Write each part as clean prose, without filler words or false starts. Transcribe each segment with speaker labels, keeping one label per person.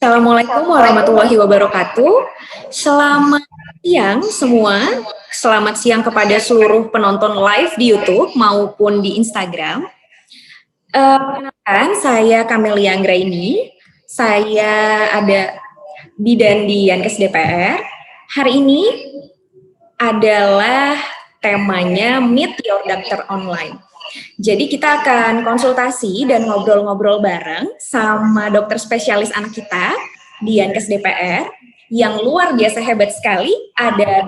Speaker 1: Assalamualaikum warahmatullahi wabarakatuh. Selamat siang semua. Selamat siang kepada seluruh penonton live di YouTube maupun di Instagram. Perkenalkan, saya Camelia Anggraini. Saya ada bidan di Yankes DPR. Hari ini adalah temanya Meet Your Doctor Online. Jadi kita akan konsultasi dan ngobrol-ngobrol bareng sama dokter spesialis anak kita di Yankes DPR yang luar biasa hebat sekali. Ada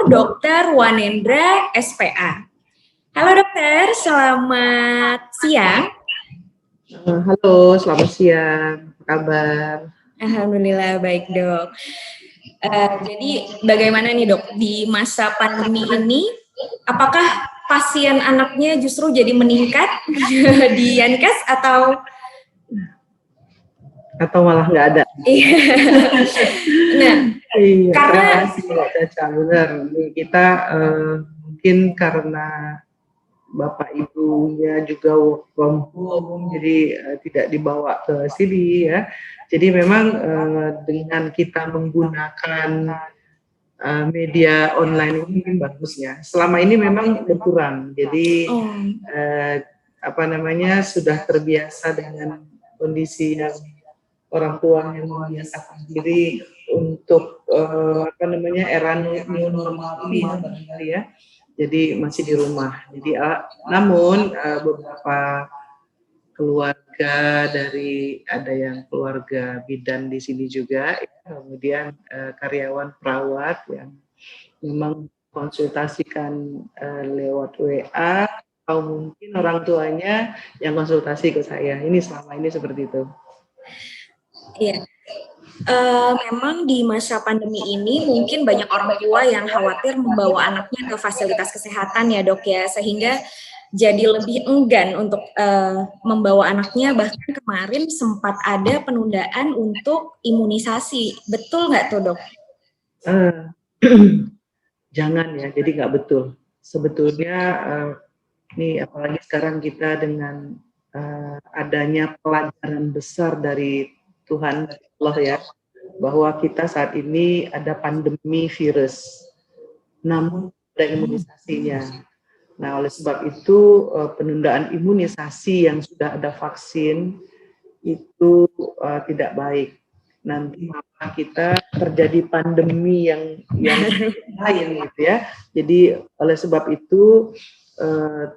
Speaker 1: Dr. Wanendra SPA. Halo dokter, selamat siang.
Speaker 2: Halo, selamat siang. Apa kabar?
Speaker 1: Alhamdulillah baik dok. Jadi bagaimana nih dok di masa pandemi ini? Apakah pasien anaknya justru jadi meningkat di Yankes atau
Speaker 2: malah nggak ada?
Speaker 1: Nah,
Speaker 2: iya,
Speaker 1: karena
Speaker 2: Mbak Caca, benar. Kita mungkin karena Bapak Ibunya juga work from home, jadi tidak dibawa ke sini ya. Jadi memang dengan kita menggunakan media online ini mungkin bagus ya. Selama ini memang berkurang. Jadi sudah terbiasa dengan kondisi yang orang tua yang membiasakan diri untuk era new normal ini ya. Jadi masih di rumah. Jadi namun beberapa keluarga ada yang keluarga bidan di sini juga, kemudian karyawan perawat yang memang konsultasikan lewat WA atau mungkin orang tuanya yang konsultasi ke saya. Ini selama ini seperti itu.
Speaker 1: Iya. Memang di masa pandemi ini mungkin banyak orang tua yang khawatir membawa anaknya ke fasilitas kesehatan ya dok ya, sehingga jadi lebih enggan untuk membawa anaknya. Bahkan kemarin sempat ada penundaan untuk imunisasi. Betul nggak tuh dok?
Speaker 2: Jangan ya, jadi nggak betul. Sebetulnya nih apalagi sekarang kita dengan adanya pelajaran besar dari Tuhan Allah ya, bahwa kita saat ini ada pandemi virus, namun ada imunisasinya. Nah, oleh sebab itu penundaan imunisasi yang sudah ada vaksin itu tidak baik. Nanti malah kita terjadi pandemi yang lain gitu ya. Jadi oleh sebab itu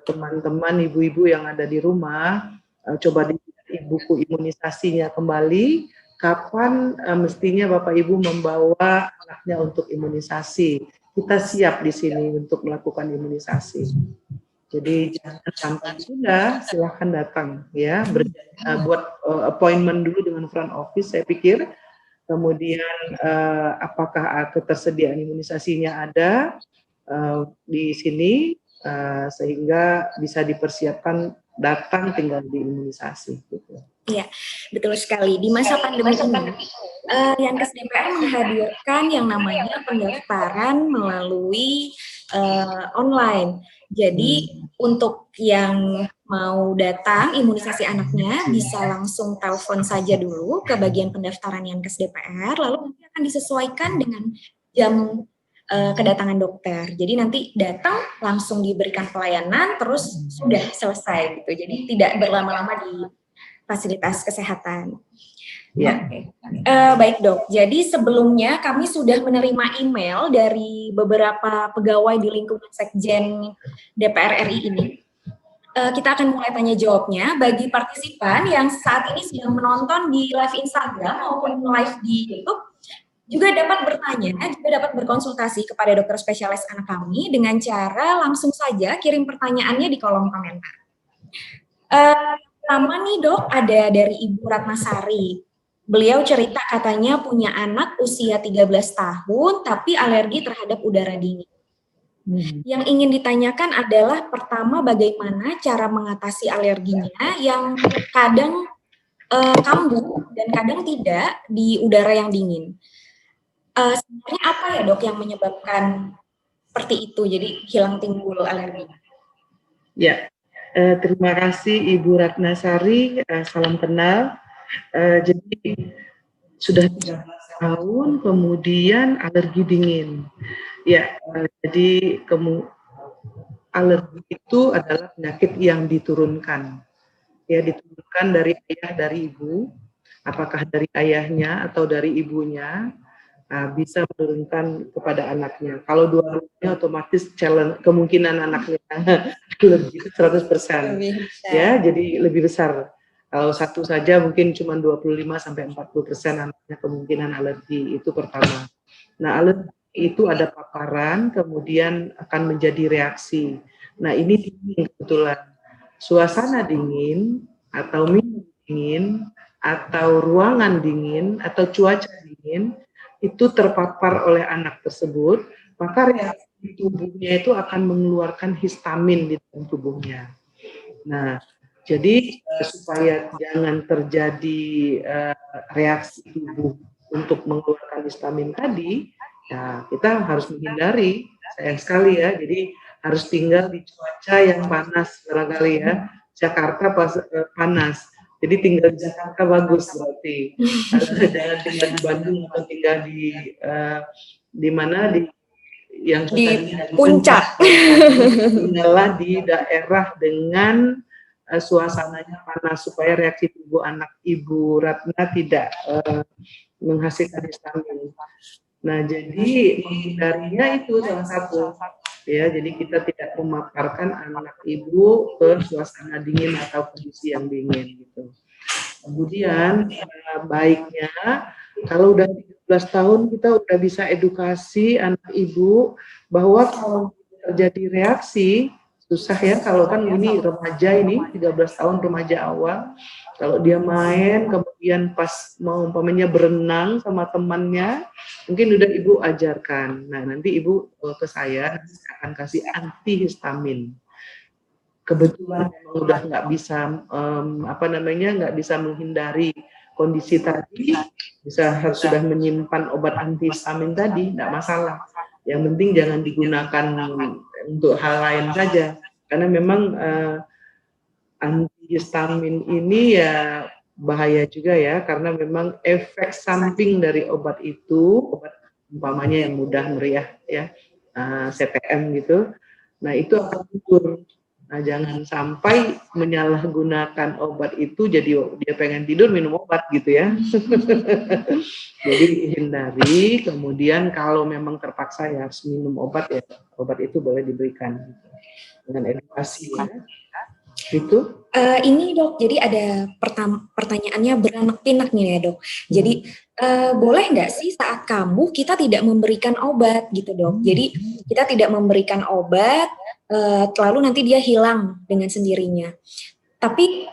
Speaker 2: teman-teman ibu-ibu yang ada di rumah coba dilihat buku imunisasinya kembali. Kapan mestinya Bapak Ibu membawa anaknya untuk imunisasi? Kita siap di sini untuk melakukan imunisasi. Jadi jangan sampai sudah, silahkan datang ya, buat appointment dulu dengan front office. Saya pikir kemudian apakah ketersediaan imunisasinya ada di sini sehingga bisa dipersiapkan datang tinggal diimunisasi gitu.
Speaker 1: Iya, betul sekali. Di masa pandemi ini, Yankes DPR menghadirkan yang namanya pendaftaran melalui online. Jadi untuk yang mau datang imunisasi anaknya bisa langsung telepon saja dulu ke bagian pendaftaran Yankes DPR, lalu nanti akan disesuaikan dengan jam kedatangan dokter. Jadi nanti datang langsung diberikan pelayanan, terus sudah selesai gitu. Jadi tidak berlama-lama di fasilitas kesehatan.
Speaker 2: Ya.
Speaker 1: Baik dok, jadi sebelumnya kami sudah menerima email dari beberapa pegawai di lingkungan Sekjen DPR RI ini. Kita akan mulai tanya jawabnya. Bagi partisipan yang saat ini sedang menonton di live Instagram maupun live di YouTube, juga dapat bertanya, juga dapat berkonsultasi kepada dokter spesialis anak kami dengan cara langsung saja kirim pertanyaannya di kolom komentar. Pertama nih dok, ada dari Ibu Ratnasari. Beliau cerita katanya punya anak usia 13 tahun tapi alergi terhadap udara dingin. Yang ingin ditanyakan adalah pertama bagaimana cara mengatasi alerginya yang kadang kambuh dan kadang tidak di udara yang dingin. Sebenarnya apa ya dok yang menyebabkan seperti itu, jadi hilang timbul alergi?
Speaker 2: Ya. Terima kasih Ibu Ratnasari, salam kenal. Jadi sudah 13 tahun, kemudian alergi dingin. Ya, jadi alergi itu adalah penyakit yang diturunkan. Ya, diturunkan dari ayah, dari ibu. Apakah dari ayahnya atau dari ibunya, bisa menurunkan kepada anaknya. Kalau dua-duanya otomatis kemungkinan anaknya alergi itu 100%. Ya, jadi lebih besar. Kalau satu saja mungkin cuma 25-40% anaknya kemungkinan alergi, itu pertama. Nah, alergi itu ada paparan, kemudian akan menjadi reaksi. Nah, ini dingin kebetulan. Suasana dingin, atau minum dingin, atau ruangan dingin, atau cuaca dingin, itu terpapar oleh anak tersebut, maka reaksi tubuhnya itu akan mengeluarkan histamin di dalam tubuhnya. Nah, jadi supaya jangan terjadi reaksi tubuh untuk mengeluarkan histamin tadi, ya kita harus menghindari, sayang sekali ya, jadi harus tinggal di cuaca yang panas barangkali ya. Jakarta panas, jadi tinggal di Jakarta bagus berarti. Jangan tinggal di Bandung atau tinggal di mana, yang
Speaker 1: di puncak.
Speaker 2: Tinggallah di daerah dengan suasananya panas supaya reaksi tubuh anak Ibu Ratna tidak menghasilkan histamin. Nah, jadi menghindarinya itu salah satu. Ya, jadi kita tidak memaparkan anak ibu ke suasana dingin atau kondisi yang dingin gitu. Kemudian baiknya kalau udah 13 tahun kita udah bisa edukasi anak ibu bahwa kalau terjadi reaksi, susah ya kalau kan ini remaja, ini 13 tahun remaja awal, kalau dia main kemudian pas mau umpamanya berenang sama temannya, mungkin udah ibu ajarkan. Nah, nanti ibu ke saya akan kasih antihistamin. Kebetulan memang udah nggak bisa nggak bisa menghindari kondisi tadi, harus sudah menyimpan obat antihistamin tadi, nggak masalah. Yang penting jangan digunakan untuk hal lain saja, karena memang antihistamin ini ya bahaya juga ya, karena memang efek samping dari obat itu, obat umpamanya yang mudah meriah ya, CTM gitu, nah itu akan gugur. Nah, jangan sampai menyalahgunakan obat itu jadi dia pengen tidur minum obat gitu ya. Jadi hindari, kemudian kalau memang terpaksa ya harus minum obat, ya obat itu boleh diberikan dengan edukasi ya. Itu.
Speaker 1: Ini dok, jadi ada pertanyaannya beranak pinak nih ya dok. Jadi boleh nggak sih saat kambuh kita tidak memberikan obat gitu dok? Jadi kita tidak memberikan obat, lalu nanti dia hilang dengan sendirinya. Tapi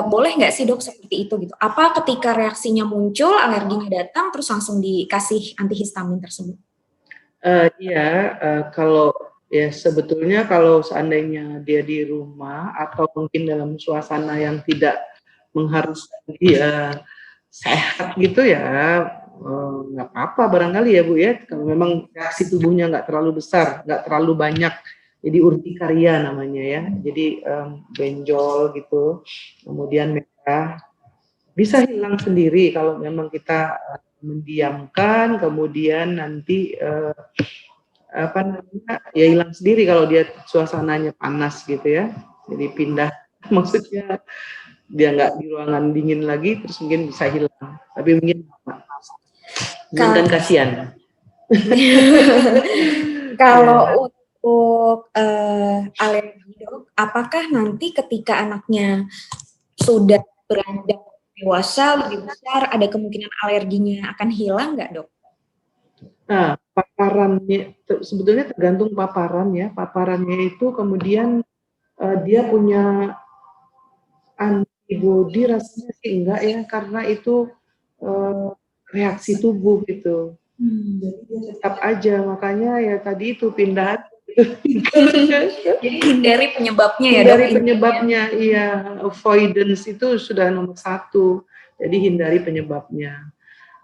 Speaker 1: boleh nggak sih dok seperti itu gitu? Apa ketika reaksinya muncul, alerginya datang, terus langsung dikasih antihistamin tersebut?
Speaker 2: Kalau ya sebetulnya kalau seandainya dia di rumah atau mungkin dalam suasana yang tidak mengharuskan dia sehat gitu ya, nggak apa-apa barangkali ya Bu ya, kalau memang reaksi tubuhnya nggak terlalu besar, nggak terlalu banyak, jadi urtikaria namanya ya, jadi benjol gitu, kemudian merah, bisa hilang sendiri kalau memang kita mendiamkan, kemudian nanti ya hilang sendiri kalau dia suasananya panas gitu ya, jadi pindah maksudnya dia nggak di ruangan dingin lagi, terus mungkin bisa hilang, tapi mungkin dan kasihan.
Speaker 1: Kalau untuk alergi dok, apakah nanti ketika anaknya sudah beranjak dewasa lebih besar, ada kemungkinan alerginya akan hilang nggak dok?
Speaker 2: Nah, paparannya sebetulnya tergantung paparan ya. Paparannya itu kemudian dia punya antibodi, rasanya sih enggak ya, karena itu reaksi tubuh gitu. Jadi dia tetap aja, makanya ya tadi itu pindah.
Speaker 1: Jadi hindari penyebabnya ya dok?
Speaker 2: Hindari penyebabnya, iya. Avoidance itu sudah nomor 1. Jadi hindari penyebabnya.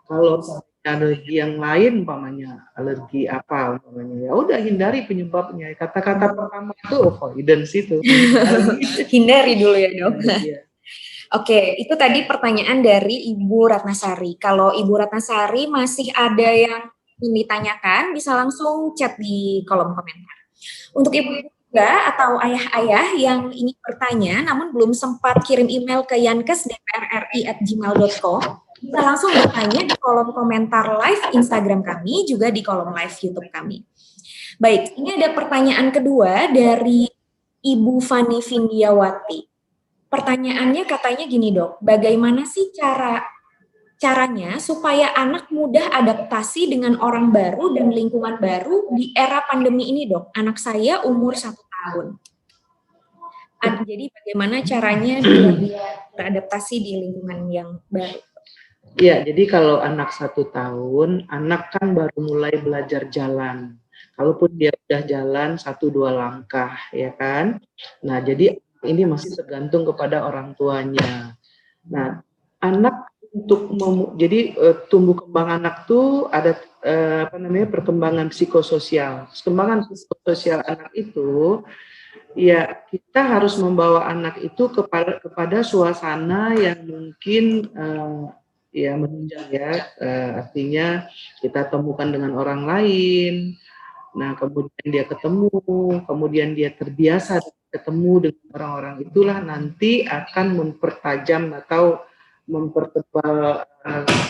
Speaker 2: Kalau alergi yang lain, umpamanya alergi apa, umpamanya ya udah hindari penyebabnya. Kata-kata pertama itu avoidance itu.
Speaker 1: Hindari dulu ya dok.
Speaker 2: Iya.
Speaker 1: Oke, itu tadi pertanyaan dari Ibu Ratnasari. Kalau Ibu Ratnasari masih ada yang ingin ditanyakan, bisa langsung chat di kolom komentar. Untuk ibu juga atau ayah-ayah yang ingin bertanya namun belum sempat kirim email ke yankes.dprri@gmail.com, bisa langsung bertanya di kolom komentar live Instagram kami, juga di kolom live YouTube kami. Baik, ini ada pertanyaan kedua dari Ibu Fani Vindiawati. Pertanyaannya katanya gini, Dok, bagaimana sih caranya supaya anak mudah adaptasi dengan orang baru dan lingkungan baru di era pandemi ini, Dok? Anak saya umur 1 tahun. Jadi bagaimana caranya dia beradaptasi di lingkungan yang baru?
Speaker 2: Ya, jadi kalau anak 1 tahun, anak kan baru mulai belajar jalan. Kalaupun dia udah jalan 1-2 langkah, ya kan? Nah, jadi ini masih tergantung kepada orang tuanya. Nah, anak jadi tumbuh kembang anak tuh ada perkembangan psikososial. Perkembangan psikososial anak itu ya kita harus membawa anak itu kepada suasana yang mungkin ya menunjang ya, artinya kita temukan dengan orang lain. Nah, kemudian dia ketemu, kemudian dia terbiasa ketemu dengan orang-orang itulah nanti akan mempertajam atau mempertebal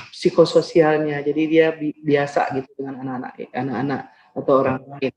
Speaker 2: psikososialnya. Jadi dia biasa gitu dengan anak-anak atau orang lain.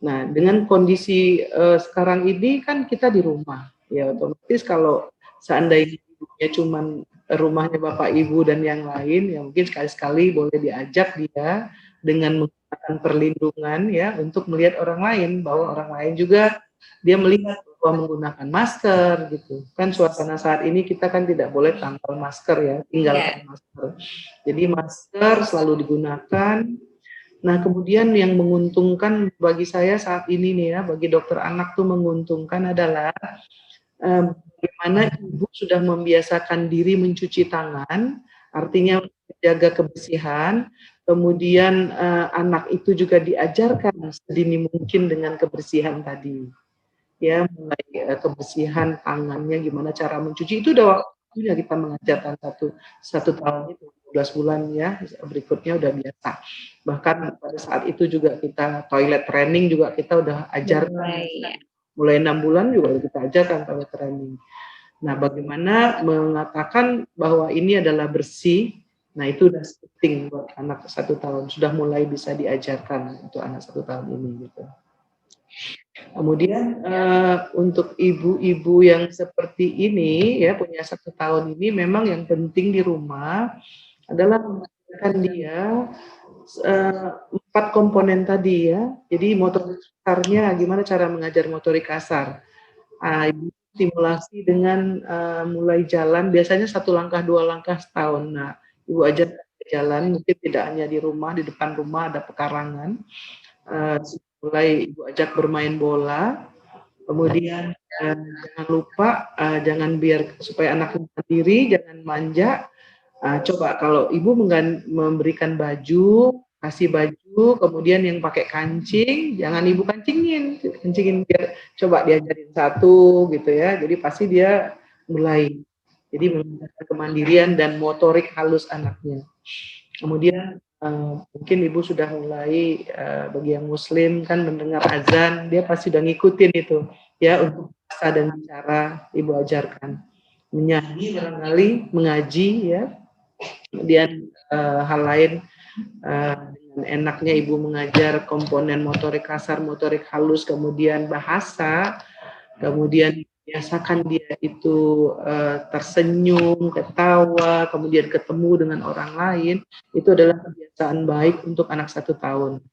Speaker 2: Nah, dengan kondisi sekarang ini kan kita di rumah, ya otomatis kalau seandainya ibunya cuman rumahnya bapak ibu dan yang lain, ya mungkin sekali-sekali boleh diajak dia dengan menggunakan perlindungan ya untuk melihat orang lain, bahwa orang lain juga dia melihat bahwa menggunakan masker gitu. Kan suasana saat ini kita kan tidak boleh tanpa masker ya, tinggalkan masker. Jadi masker selalu digunakan. Nah, kemudian yang menguntungkan bagi saya saat ini nih ya, bagi dokter anak tuh menguntungkan adalah bagaimana ibu sudah membiasakan diri mencuci tangan, artinya menjaga kebersihan, kemudian anak itu juga diajarkan sedini mungkin dengan kebersihan tadi. Ya, mulai kebersihan tangannya, gimana cara mencuci, itu udah waktunya kita mengajarkan satu tahun itu 12 bulan ya, berikutnya udah biasa. Bahkan pada saat itu juga kita toilet training juga kita udah ajarkan. Mulai 6 bulan juga kita ajarkan toilet training. Nah, bagaimana mengatakan bahwa ini adalah bersih, nah itu udah penting buat anak 1 tahun, sudah mulai bisa diajarkan untuk anak 1 tahun ini gitu. Kemudian untuk ibu-ibu yang seperti ini ya, punya 1 tahun ini, memang yang penting di rumah adalah mengajarkan dia 4 komponen tadi ya. Jadi motorik kasarnya, gimana cara mengajar motorik kasar. Ibu stimulasi dengan mulai jalan, biasanya 1 langkah 2 langkah setahun. Nah, ibu ajar jalan, mungkin tidak hanya di rumah, di depan rumah ada pekarangan. Mulai ibu ajak bermain bola, kemudian jangan lupa jangan biar supaya anak mandiri, jangan manja. Coba kalau ibu memberikan baju, kasih baju, kemudian yang pakai kancing, jangan ibu kancingin biar coba diajarin satu gitu ya. Jadi pasti dia mulai. Jadi mengajarkan kemandirian dan motorik halus anaknya. Kemudian mungkin ibu sudah mulai bagi yang muslim kan mendengar azan, dia pasti udah ngikutin itu ya, untuk bahasa dan bicara ibu ajarkan. Menyanyi barangkali, mengaji ya. Kemudian hal lain dengan enaknya ibu mengajar komponen motorik kasar, motorik halus, kemudian bahasa, kemudian biasakan dia itu tersenyum, ketawa, kemudian ketemu dengan orang lain, itu adalah kebiasaan baik untuk anak 1 tahun.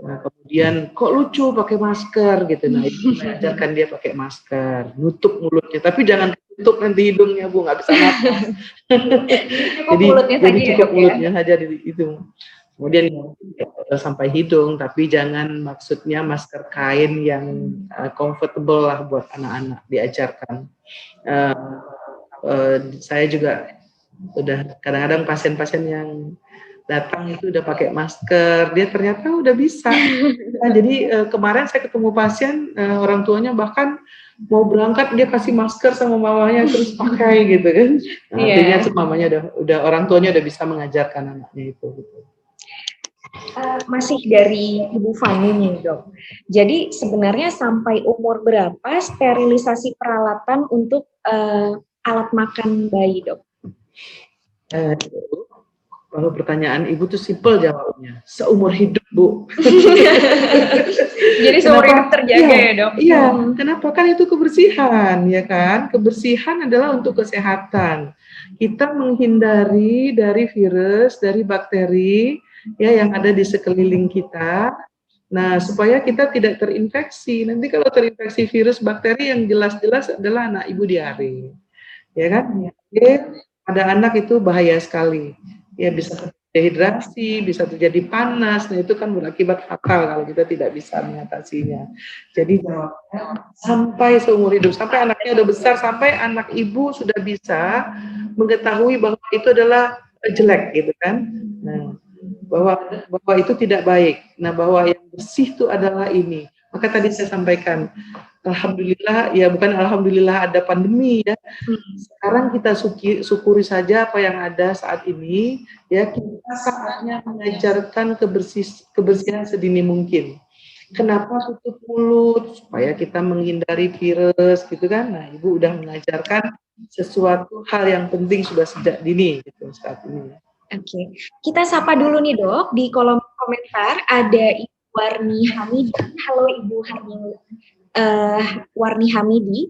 Speaker 2: Nah, kemudian kok lucu pakai masker gitu, nah ibu mengajarkan dia pakai masker, nutup mulutnya, tapi jangan tutup nanti hidungnya Bu, nggak bisa nafas. jadi cukup mulutnya saja itu. Kemudian sampai hidung, tapi jangan maksudnya masker kain yang comfortable lah buat anak-anak, diajarkan. Saya juga udah kadang-kadang pasien-pasien yang datang itu udah pakai masker, dia ternyata udah bisa. Nah, jadi kemarin saya ketemu pasien, orang tuanya bahkan mau berangkat dia kasih masker sama mamanya terus pakai gitu kan. Nah, artinya mamanya udah orang tuanya udah bisa mengajarkan anaknya itu gitu.
Speaker 1: Masih dari Ibu Fani nih dok. Jadi sebenarnya sampai umur berapa sterilisasi peralatan untuk alat makan bayi dok?
Speaker 2: Kalau pertanyaan Ibu tuh simple jawabnya, seumur hidup Bu.
Speaker 1: Jadi seumur hidup terjaga ya dok?
Speaker 2: Iya, kenapa? Kan itu kebersihan ya kan? Kebersihan adalah untuk kesehatan. Kita menghindari dari virus, dari bakteri ya yang ada di sekeliling kita. Nah, supaya kita tidak terinfeksi. Nanti kalau terinfeksi virus, bakteri yang jelas-jelas adalah anak ibu diare. Ya kan? Jadi, pada anak itu bahaya sekali. Ya bisa dehidrasi, bisa terjadi panas. Nah, itu kan berakibat fatal kalau kita tidak bisa mengatasinya. Jadi sampai seumur hidup, sampai anaknya udah besar, sampai anak ibu sudah bisa mengetahui bahwa itu adalah jelek gitu kan. Nah, bahwa itu tidak baik. Nah, bahwa yang bersih itu adalah ini. Maka tadi saya sampaikan, alhamdulillah, ya bukan alhamdulillah ada pandemi ya. Sekarang kita syukuri saja apa yang ada saat ini, ya kita saatnya mengajarkan kebersihan sedini mungkin. Kenapa tutup mulut? Supaya kita menghindari virus gitu kan. Nah, Ibu udah mengajarkan sesuatu hal yang penting sudah sejak dini gitu saat ini.
Speaker 1: Oke, kita sapa dulu nih dok, di kolom komentar ada Ibu Warni Hamidi. Halo Ibu Warni Hamidi.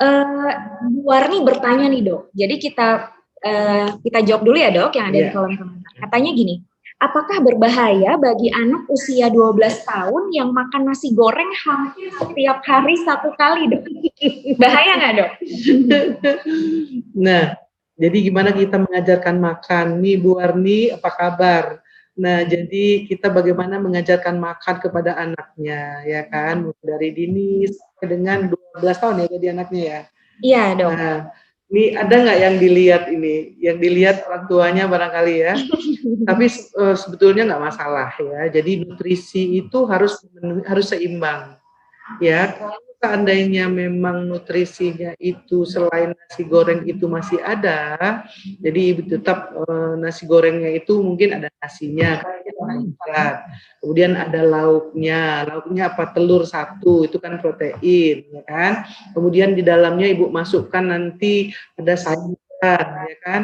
Speaker 1: Ibu Warni bertanya nih dok, jadi kita jawab dulu ya dok yang ada di kolom komentar. Katanya gini, apakah berbahaya bagi anak usia 12 tahun yang makan nasi goreng hampir setiap hari 1 kali dok? Bahaya nggak dok?
Speaker 2: Nah, jadi gimana kita mengajarkan makan? Nih Bu Warni, apa kabar? Nah, jadi kita bagaimana mengajarkan makan kepada anaknya, ya kan? Dari dini sampai dengan 12 tahun ya jadi anaknya ya?
Speaker 1: Iya dong.
Speaker 2: Nah, ini ada nggak yang dilihat ini? Yang dilihat orang tuanya barangkali ya? Tapi sebetulnya nggak masalah ya. Jadi nutrisi itu harus seimbang. Ya, kalau seandainya memang nutrisinya itu selain nasi goreng itu masih ada, jadi Ibu tetap nasi gorengnya itu mungkin ada nasinya, kemudian ada lauknya apa telur 1 itu kan protein, ya kan. Kemudian di dalamnya Ibu masukkan nanti ada sayuran, ya kan.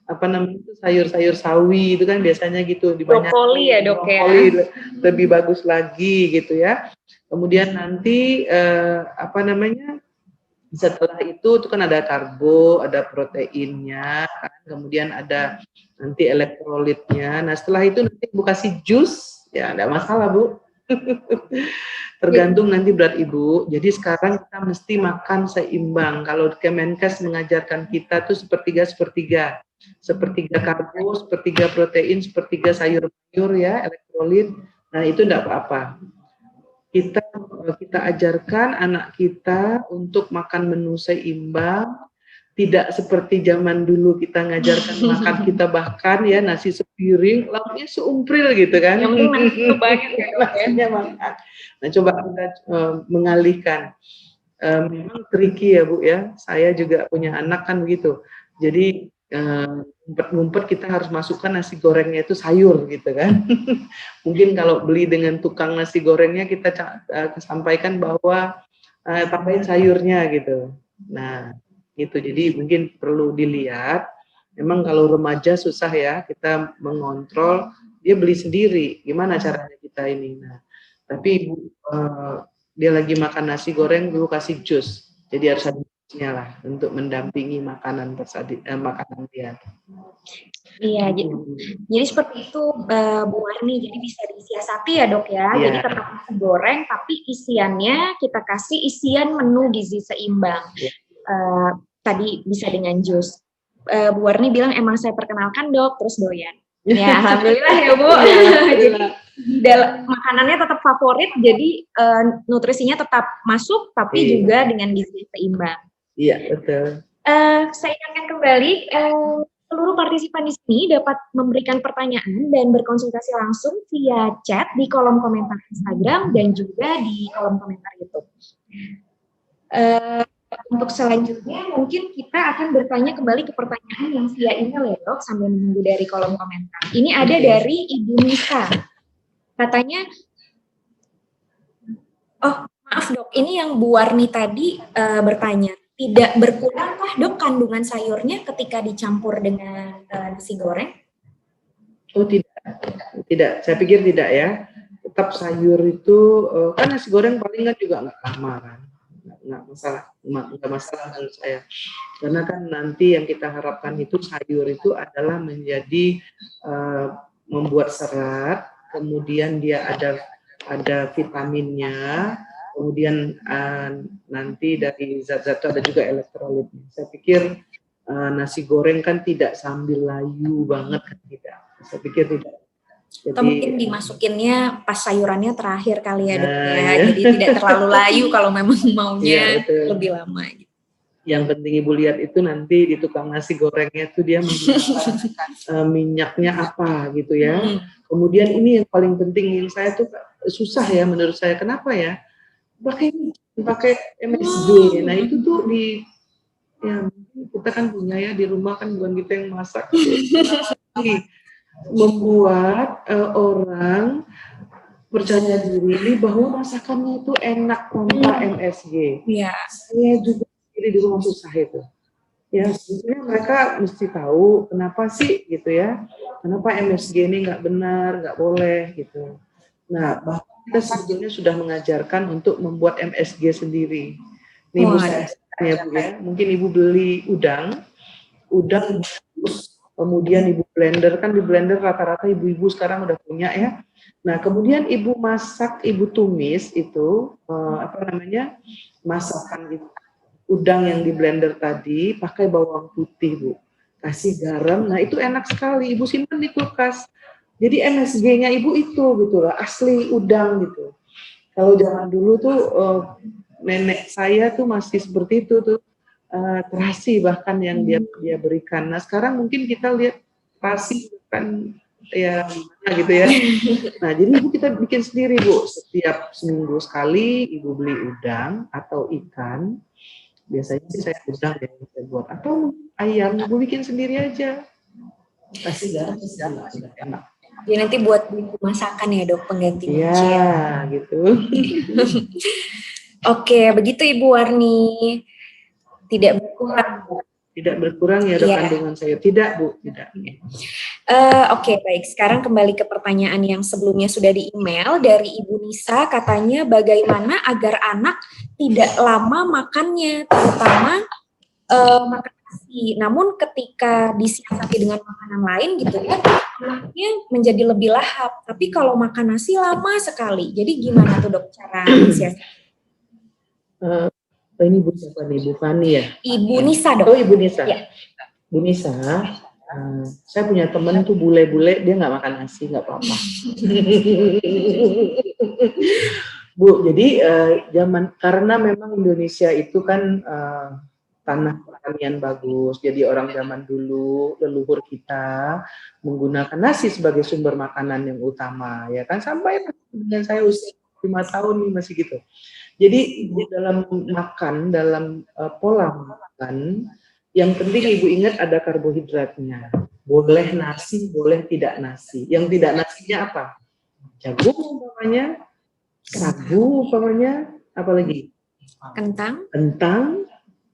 Speaker 2: Apa namanya itu sayur-sayur sawi itu kan biasanya gitu dibanyakin.
Speaker 1: Brokoli ya dok ya.
Speaker 2: Lebih bagus lagi gitu ya. Kemudian nanti setelah itu kan ada karbo, ada proteinnya, kan? Kemudian ada nanti elektrolitnya. Nah setelah itu nanti Ibu kasih jus, ya enggak masalah Bu. Tergantung nanti berat Ibu. Jadi sekarang kita mesti makan seimbang. Kalau Kemenkes mengajarkan kita tuh sepertiga karbo, sepertiga protein, sepertiga sayur-sayur ya, elektrolit. Nah itu enggak apa-apa. Kita ajarkan anak kita untuk makan menu seimbang, tidak seperti zaman dulu kita ngajarkan makan kita bahkan ya nasi sepiring, lauknya seumpril gitu kan.
Speaker 1: Yang penting banget
Speaker 2: ya. Nah coba kita mengalihkan. Memang tricky ya Bu ya. Saya juga punya anak kan begitu. Jadi ngumpet-ngumpet kita harus masukkan nasi gorengnya itu sayur gitu kan. Mungkin kalau beli dengan tukang nasi gorengnya kita sampaikan bahwa tambahin sayurnya gitu. Nah gitu, jadi mungkin perlu dilihat. Memang kalau remaja susah ya kita mengontrol, dia beli sendiri. Gimana caranya kita ini? Nah, tapi dia lagi makan nasi goreng, dulu kasih jus. Jadi harus ada jusnya lah untuk mendampingi makanan makanan dia.
Speaker 1: Iya, jadi seperti itu Bu Warni, jadi bisa disiasati ya dok ya. Jadi tetap nasi goreng, tapi isiannya kita kasih isian menu gizi seimbang. Tadi bisa dengan jus. Bu Warni bilang emang saya perkenalkan dok, terus doyan. Ya alhamdulillah ya Bu. Jadi makanannya tetap favorit, jadi nutrisinya tetap masuk, tapi juga dengan gizi seimbang.
Speaker 2: Iya betul.
Speaker 1: Saya ingatkan kembali. Seluruh partisipan di sini dapat memberikan pertanyaan dan berkonsultasi langsung via chat di kolom komentar Instagram dan juga di kolom komentar YouTube. Untuk selanjutnya mungkin kita akan bertanya kembali ke pertanyaan yang via email ya dok, sambil menunggu dari kolom komentar. Ini ada dari Ibu Nisa. Katanya, oh maaf dok, ini yang Bu Warni tadi bertanya, tidak berkurangkah dok kandungan sayurnya ketika dicampur dengan nasi goreng?
Speaker 2: Oh tidak. Saya pikir tidak ya. Tetap sayur itu, kan nasi goreng paling kan juga nggak lama kan. Nggak masalah menurut saya, karena kan nanti yang kita harapkan itu sayur itu adalah menjadi membuat serat, kemudian dia ada vitaminnya, kemudian nanti dari zat-zat itu ada juga elektrolitnya. Saya pikir nasi goreng kan tidak sambil layu banget kan, tidak. Saya pikir tidak. Jadi,
Speaker 1: atau mungkin dimasukinnya pas sayurannya terakhir kali ya dok ya, jadi tidak terlalu layu kalau memang maunya lebih lama.
Speaker 2: Yang penting ibu lihat itu nanti di tukang nasi gorengnya itu dia menggunakan minyaknya apa gitu ya. Kemudian ini yang paling penting, yang saya tuh susah ya menurut saya, kenapa ya pakai MSG. Nah itu tuh ya kita kan punya ya di rumah, kan bukan kita yang masak. Membuat orang percaya diri bahwa masakannya itu enak tanpa MSG.
Speaker 1: Iya.
Speaker 2: Saya juga di rumah susah itu. Ya, sebenarnya mereka mesti tahu kenapa sih gitu ya. Kenapa MSG ini nggak benar, nggak boleh gitu. Nah, bahkan kita sebetulnya sudah mengajarkan untuk membuat MSG sendiri. Nih Bu, saya ya Bu ya, mungkin Ibu beli udang kemudian Ibu blender, kan di blender rata-rata ibu-ibu sekarang udah punya ya. Nah, kemudian Ibu masak, Ibu tumis itu masakan itu udang yang di blender tadi, pakai bawang putih Bu, kasih garam. Nah itu enak sekali, Ibu simpan di kulkas. Jadi MSG-nya Ibu itu gitu lah, asli udang gitu. Kalau zaman dulu tuh nenek saya tuh masih seperti itu tuh, terasi bahkan yang dia berikan. Nah sekarang mungkin kita lihat terasi kan ya gimana gitu ya. Nah jadi Ibu kita bikin sendiri Bu, setiap seminggu sekali Ibu beli udang atau ikan. Biasanya sih saya udang yang saya buat, atau ayam Ibu bikin sendiri aja. Kasih garam, enak.
Speaker 1: Jadi nanti buat bumbu masakan ya dok, penggantinya.
Speaker 2: Iya, gitu.
Speaker 1: Oke, begitu Ibu Warni. Tidak berkurang.
Speaker 2: Tidak berkurang ya dok kandungan sayur. Tidak Bu, tidak.
Speaker 1: Oke, baik. Sekarang kembali ke pertanyaan yang sebelumnya sudah di email dari Ibu Nisa. Katanya bagaimana agar anak tidak lama makannya, terutama makan nasi. Namun ketika disiasati dengan makanan lain gitu ya, anaknya menjadi lebih lahap. Tapi kalau makan nasi lama sekali. Jadi gimana tuh dok cara disiasati?
Speaker 2: Ini Bu siapa nih? Bu Fani ya?
Speaker 1: Ibu Nisa dok.
Speaker 2: Oh Ibu Nisa.
Speaker 1: Ya.
Speaker 2: Bu Nisa, saya punya temen tuh bule-bule, dia nggak makan nasi, nggak apa-apa. Bu, jadi karena memang Indonesia itu kan tanah pertanian bagus, jadi orang zaman dulu, leluhur kita menggunakan nasi sebagai sumber makanan yang utama, ya kan, sampai dengan saya usia 5 tahun nih masih gitu. Jadi dalam makan, dalam pola makan, yang penting Ibu ingat ada karbohidratnya. Boleh nasi, boleh tidak nasi. Yang tidak nasinya apa? Jagung umpamanya, sagu umpamanya, apalagi? Kentang,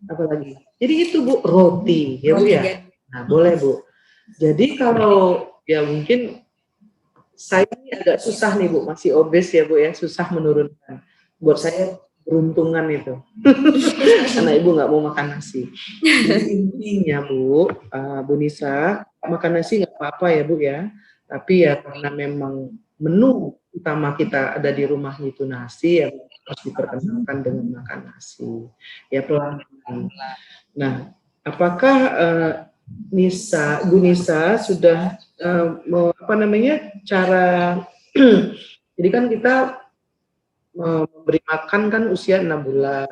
Speaker 2: apalagi? Jadi itu Bu, roti, ya Bu ya. Nah boleh Bu. Jadi kalau ya mungkin saya ini agak susah nih Bu, masih obes ya Bu ya, susah menurunkan. Buat saya beruntungan itu, karena Ibu nggak mau makan nasi. Jadi intinya Bu, Bu Nisa, makan nasi nggak apa-apa ya Bu ya, tapi ya karena memang menu utama kita ada di rumah itu nasi, ya harus diperkenalkan dengan makan nasi, ya pelan-pelan. Nah, apakah Bu Nisa sudah cara jadi kan kita memberi makan kan usia 6 bulan.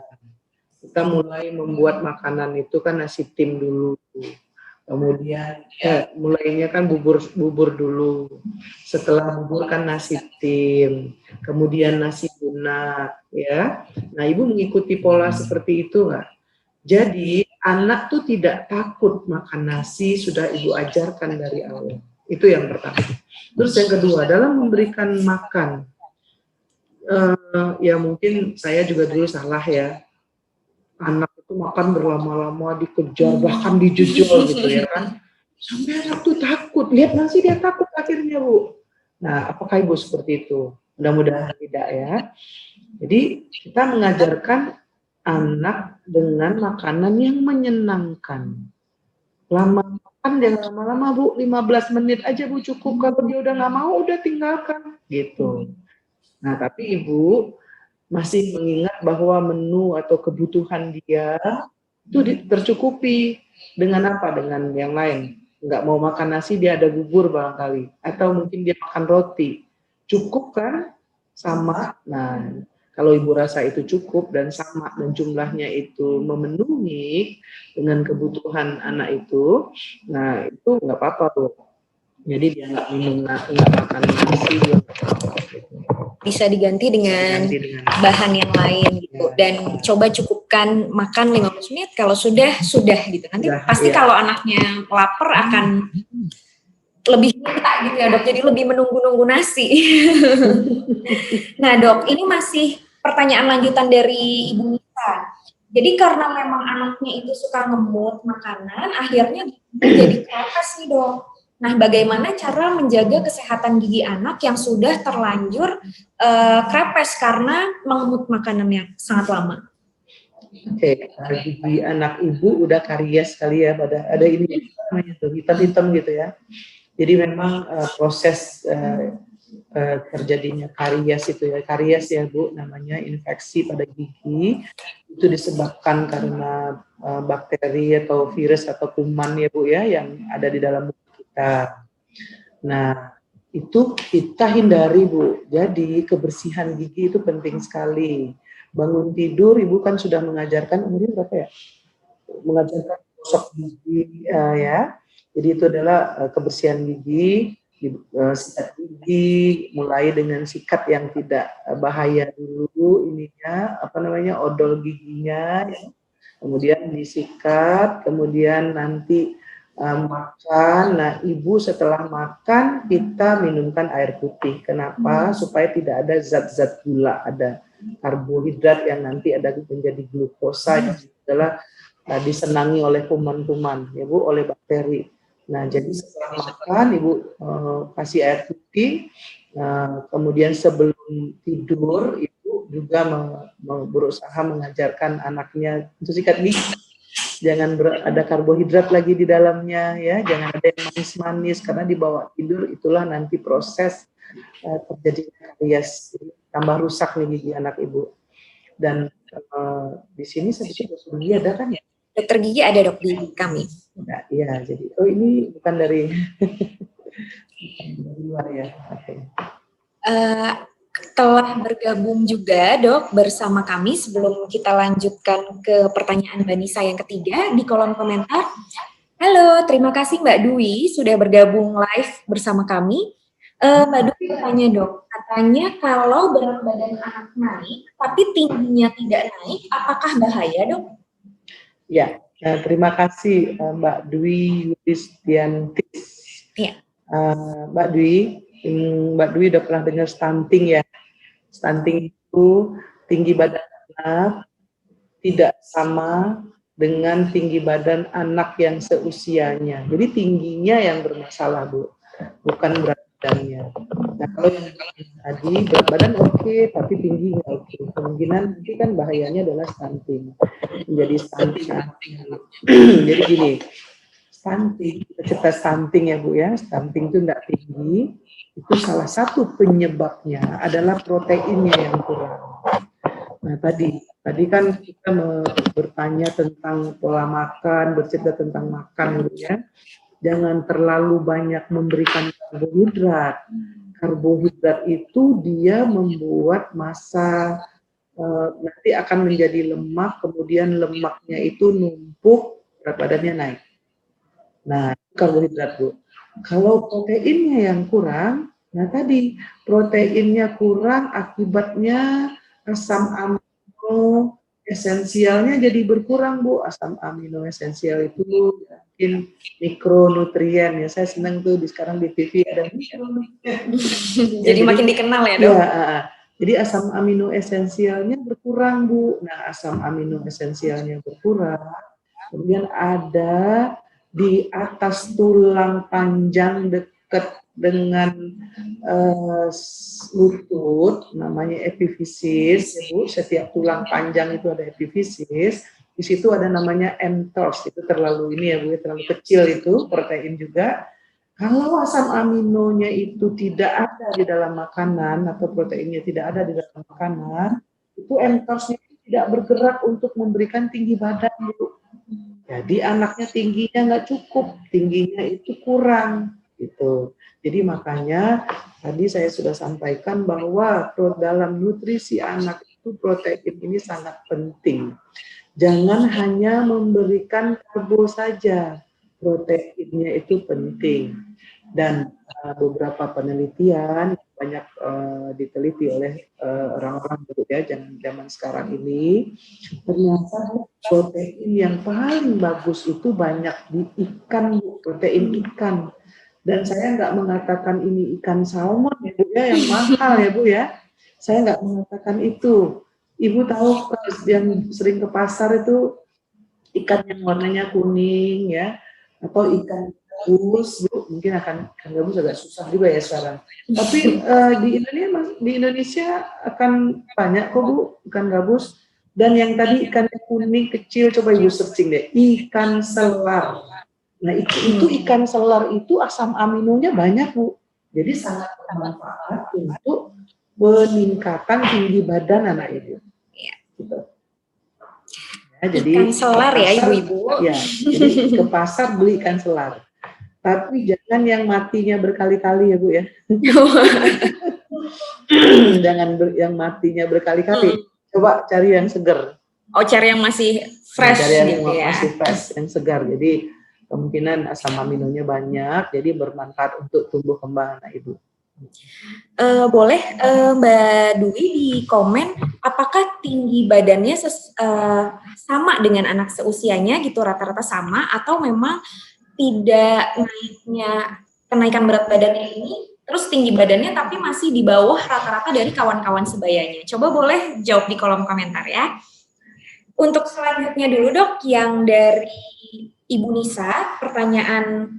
Speaker 2: Kita mulai membuat makanan itu kan nasi tim dulu. kemudian mulainya kan bubur dulu, setelah bubur kan nasi tim, kemudian nasi lunak, ya. Nah, ibu mengikuti pola seperti itu nggak? Jadi anak tuh tidak takut makan nasi, sudah ibu ajarkan dari awal. Itu yang pertama. Terus yang kedua, dalam memberikan makan, ya mungkin saya juga dulu salah ya. Anak itu makan berlama-lama, dikejar, bahkan dijejol gitu ya kan. Sampai anak tuh takut, lihat nasi dia takut akhirnya, Bu. Nah, apakah ibu seperti itu? Mudah-mudahan tidak ya. Jadi kita mengajarkan anak dengan makanan yang menyenangkan. Lama makan jangan lama-lama, Bu. 15 menit aja, Bu, cukup. Kalau dia udah nggak mau, udah tinggalkan gitu. Nah, tapi ibu masih mengingat bahwa menu atau kebutuhan dia itu tercukupi dengan apa? Dengan yang lain. Nggak mau makan nasi, dia ada bubur barangkali. Atau mungkin dia makan roti. Cukup kan? Sama. Nah, kalau ibu rasa itu cukup dan sama dan jumlahnya itu memenuhi dengan kebutuhan anak itu, nah itu nggak apa-apa tuh. Jadi dia nggak minum, nggak makan nasi, dia nggak apa-apa.
Speaker 1: Bisa diganti dengan bahan yang lain gitu, dan coba cukupkan makan 15 menit, kalau sudah gitu. Nanti pasti kalau anaknya lapar akan lebih minta gitu ya, Dok, jadi lebih menunggu-nunggu nasi. Nah, Dok, ini masih pertanyaan lanjutan dari Ibu Nisa. Jadi karena memang anaknya itu suka ngemut makanan, akhirnya jadi krepes nih, Dok. Nah, bagaimana cara menjaga kesehatan gigi anak yang sudah terlanjur krepes karena mengemut makanannya sangat lama?
Speaker 2: Oke, gigi anak ibu udah karies kali ya, ada ini namanya tuh hitam-hitam gitu ya. Jadi memang proses terjadinya karies itu ya, karies ya Bu, namanya infeksi pada gigi, itu disebabkan karena bakteri atau virus atau kuman ya Bu ya, yang ada di dalam mulut kita. Nah, itu kita hindari Bu. Jadi kebersihan gigi itu penting sekali. Bangun tidur, ibu kan sudah mengajarkan, umurnya berapa ya? Mengajarkan gosok gigi ya. Jadi itu adalah kebersihan gigi, sikat gigi, mulai dengan sikat yang tidak bahaya dulu ininya, apa namanya, odol giginya, ya. Kemudian disikat, kemudian nanti makan. Nah, ibu setelah makan kita minumkan air putih. Kenapa? Supaya tidak ada zat-zat gula, ada karbohidrat yang nanti ada menjadi glukosa yang adalah disenangi oleh kuman-kuman, ya Bu, oleh bakteri. Nah, jadi setelah makan ibu kasih air putih. Kemudian sebelum tidur ibu juga berusaha mengajarkan anaknya untuk sikat gigi. Jangan ada karbohidrat lagi di dalamnya ya, jangan ada yang manis-manis karena dibawa tidur itulah nanti proses terjadinya karies, tambah rusak nih gigi anak ibu. Dan di sini saya pikir dokter gigi ada kan ya?
Speaker 1: Dokter gigi ada, Dok, di kami.
Speaker 2: Nah, iya, jadi ini bukan dari luar ya. Okay.
Speaker 1: Telah bergabung juga, Dok, bersama kami. Sebelum kita lanjutkan ke pertanyaan Mbak Nisa yang ketiga di kolom komentar. Halo, terima kasih Mbak Dwi sudah bergabung live bersama kami. Mbak Dwi bertanya, Dok, katanya kalau berat badan anak naik tapi tingginya tidak naik, apakah bahaya, Dok?
Speaker 2: Ya, terima kasih Mbak Dwi Yulistiantis.
Speaker 1: Ya.
Speaker 2: Mbak Dwi udah pernah dengar stunting ya? Stunting itu tinggi badan anak tidak sama dengan tinggi badan anak yang seusianya. Jadi tingginya yang bermasalah, Bu, bukan berat badannya. Nah, kalau yang tadi berat badan oke, tapi tinggi nggak oke. Kemungkinan nanti kan bahayanya adalah stunting. Menjadi stunting. Jadi gini, stunting, kita cerita stunting ya Bu ya, stunting itu nggak tinggi, itu salah satu penyebabnya adalah proteinnya yang kurang. Nah tadi kan kita bertanya tentang pola makan, bercerita tentang makan gitu ya. Jangan terlalu banyak memberikan karbohidrat. Karbohidrat itu dia membuat massa nanti akan menjadi lemak, kemudian lemaknya itu numpuk, berat badannya naik. Nah, itu karbohidrat, Bu. Kalau proteinnya yang kurang, nah tadi proteinnya kurang akibatnya asam amino esensialnya jadi berkurang, Bu. Asam amino esensial itu mungkin mikronutrien ya. Saya senang tuh sekarang di TV ada mikronutrien.
Speaker 1: Jadi makin dikenal ya, Dok?
Speaker 2: Ya, jadi asam amino esensialnya berkurang, Bu. Nah, asam amino esensialnya berkurang. Kemudian ada di atas tulang panjang dekat dengan lutut, namanya epifisis, ya Bu. Setiap tulang panjang itu ada epifisis. Di situ ada namanya mTOR, itu terlalu ini ya Bu, terlalu kecil itu protein juga. Kalau asam aminonya itu tidak ada di dalam makanan atau proteinnya tidak ada di dalam makanan, itu mTOR-nya tidak bergerak untuk memberikan tinggi badan, Bu. Jadi anaknya tingginya nggak cukup, tingginya itu kurang, gitu. Jadi makanya tadi saya sudah sampaikan bahwa dalam nutrisi anak itu protein ini sangat penting. Jangan hanya memberikan karbo saja, proteinnya itu penting. Dan beberapa penelitian banyak diteliti oleh orang-orang ya zaman sekarang ini, ternyata protein yang paling bagus itu banyak di ikan, protein ikan. Dan saya nggak mengatakan ini ikan salmon ya Bu ya, yang mahal ya Bu ya. Saya nggak mengatakan itu. Ibu tahu yang sering ke pasar itu ikan yang warnanya kuning ya, atau ikan gabus, Bu, mungkin ikan gabus agak susah juga ya sekarang. Tapi di Indonesia akan banyak kok Bu ikan gabus. Dan yang tadi ikan kuning kecil, coba Ibu searching deh, ikan selar. Nah itu ikan selar itu asam aminonya banyak Bu. Jadi sangat bermanfaat untuk peningkatan tinggi badan anak Ibu. Gitu. Ya, jadi
Speaker 1: ikan selar ya Ibu-ibu.
Speaker 2: Ya, jadi ke pasar beli ikan selar. Tapi jangan yang matinya berkali-kali ya Bu ya. Jangan yang matinya berkali-kali. Coba cari yang segar.
Speaker 1: Oh, cari yang masih fresh
Speaker 2: cari yang
Speaker 1: gitu ya.
Speaker 2: Masih fresh, yang segar. Jadi kemungkinan asam aminonya banyak, jadi bermanfaat untuk tumbuh kembang anak Ibu.
Speaker 1: Boleh Mbak Dwi di komen apakah tinggi badannya sama dengan anak seusianya gitu, rata-rata sama, atau memang tidak kenaikan berat badannya ini terus tinggi badannya tapi masih di bawah rata-rata dari kawan-kawan sebayanya. Coba boleh jawab di kolom komentar ya. Untuk selanjutnya dulu Dok, yang dari Ibu Nisa, pertanyaan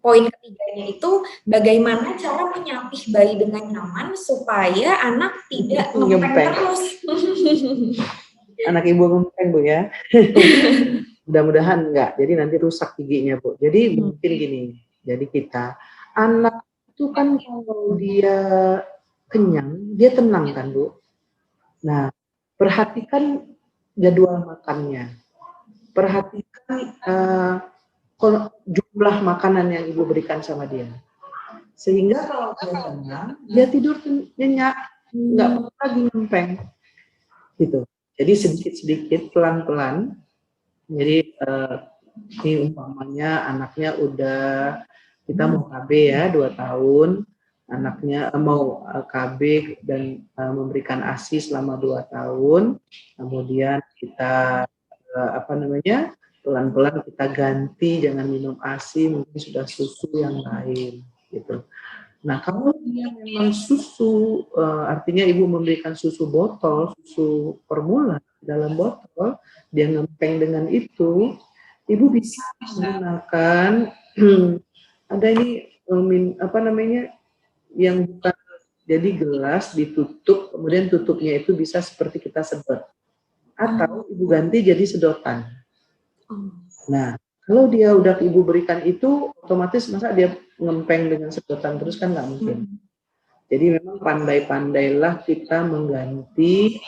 Speaker 1: poin ketiganya itu bagaimana cara menyapih bayi dengan nyaman supaya anak tidak ngempeng terus.
Speaker 2: Anak Ibu ngempeng Bu ya. Mudah-mudahan enggak, jadi nanti rusak giginya Bu. Jadi mungkin gini, jadi anak itu kan kalau dia kenyang, dia tenang kan Bu. Nah, perhatikan jadwal makannya. Perhatikan jumlah makanan yang Ibu berikan sama dia. Sehingga kalau dia tenang, dia tidur nyenyak, nggak perlu lagi ngempeng. Gitu. Jadi sedikit-sedikit, pelan-pelan. Jadi ini umpamanya anaknya udah, kita mau KB ya 2 tahun, anaknya mau KB dan memberikan ASI selama 2 tahun, kemudian kita pelan-pelan kita ganti, jangan minum ASI, mungkin sudah susu yang lain gitu. Nah kalau dia memang susu, artinya Ibu memberikan susu botol, susu formula dalam botol, dia ngempeng dengan itu, Ibu bisa menggunakan ada ini yang bukan jadi gelas ditutup, kemudian tutupnya itu bisa seperti kita sedot, atau Ibu ganti jadi sedotan. Nah kalau dia udah Ibu berikan itu, otomatis masa dia ngempeng dengan sedotan terus kan nggak mungkin. Jadi memang pandai-pandailah kita mengganti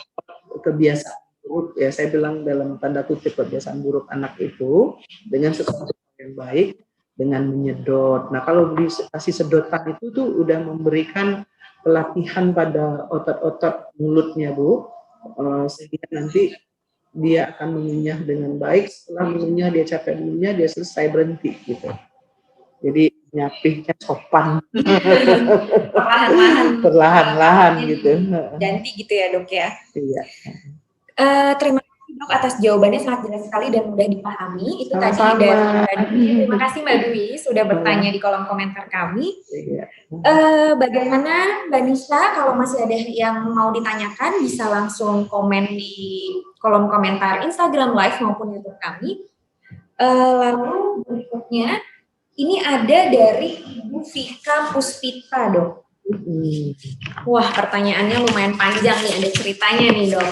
Speaker 2: kebiasaan buruk, ya saya bilang dalam tanda kutip kebiasaan buruk anak itu dengan sesuatu yang baik, dengan menyedot. Nah kalau dikasih sedotan itu tuh udah memberikan pelatihan pada otot-otot mulutnya Bu, sehingga nanti dia akan mengunyah dengan baik. Setelah mengunyah, dia capek mengunyah, dia selesai berhenti gitu. Jadi nyapihnya sopan, perlahan-lahan gitu.
Speaker 1: Ganti gitu ya dok ya.
Speaker 2: Iya.
Speaker 1: Terima kasih dok atas jawabannya, sangat jelas sekali dan mudah dipahami. Itu
Speaker 2: Sama-sama.
Speaker 1: tadi dari Mbak Dwi. Terima kasih Mbak Dwi sudah bertanya di kolom komentar kami.
Speaker 2: Iya.
Speaker 1: Bagaimana Mbak Nisa, kalau masih ada yang mau ditanyakan bisa langsung komen di kolom komentar Instagram Live maupun YouTube kami. Lalu berikutnya ini ada dari Ibu Vika Puspita dok. Wah, pertanyaannya lumayan panjang nih, ada ceritanya nih dok.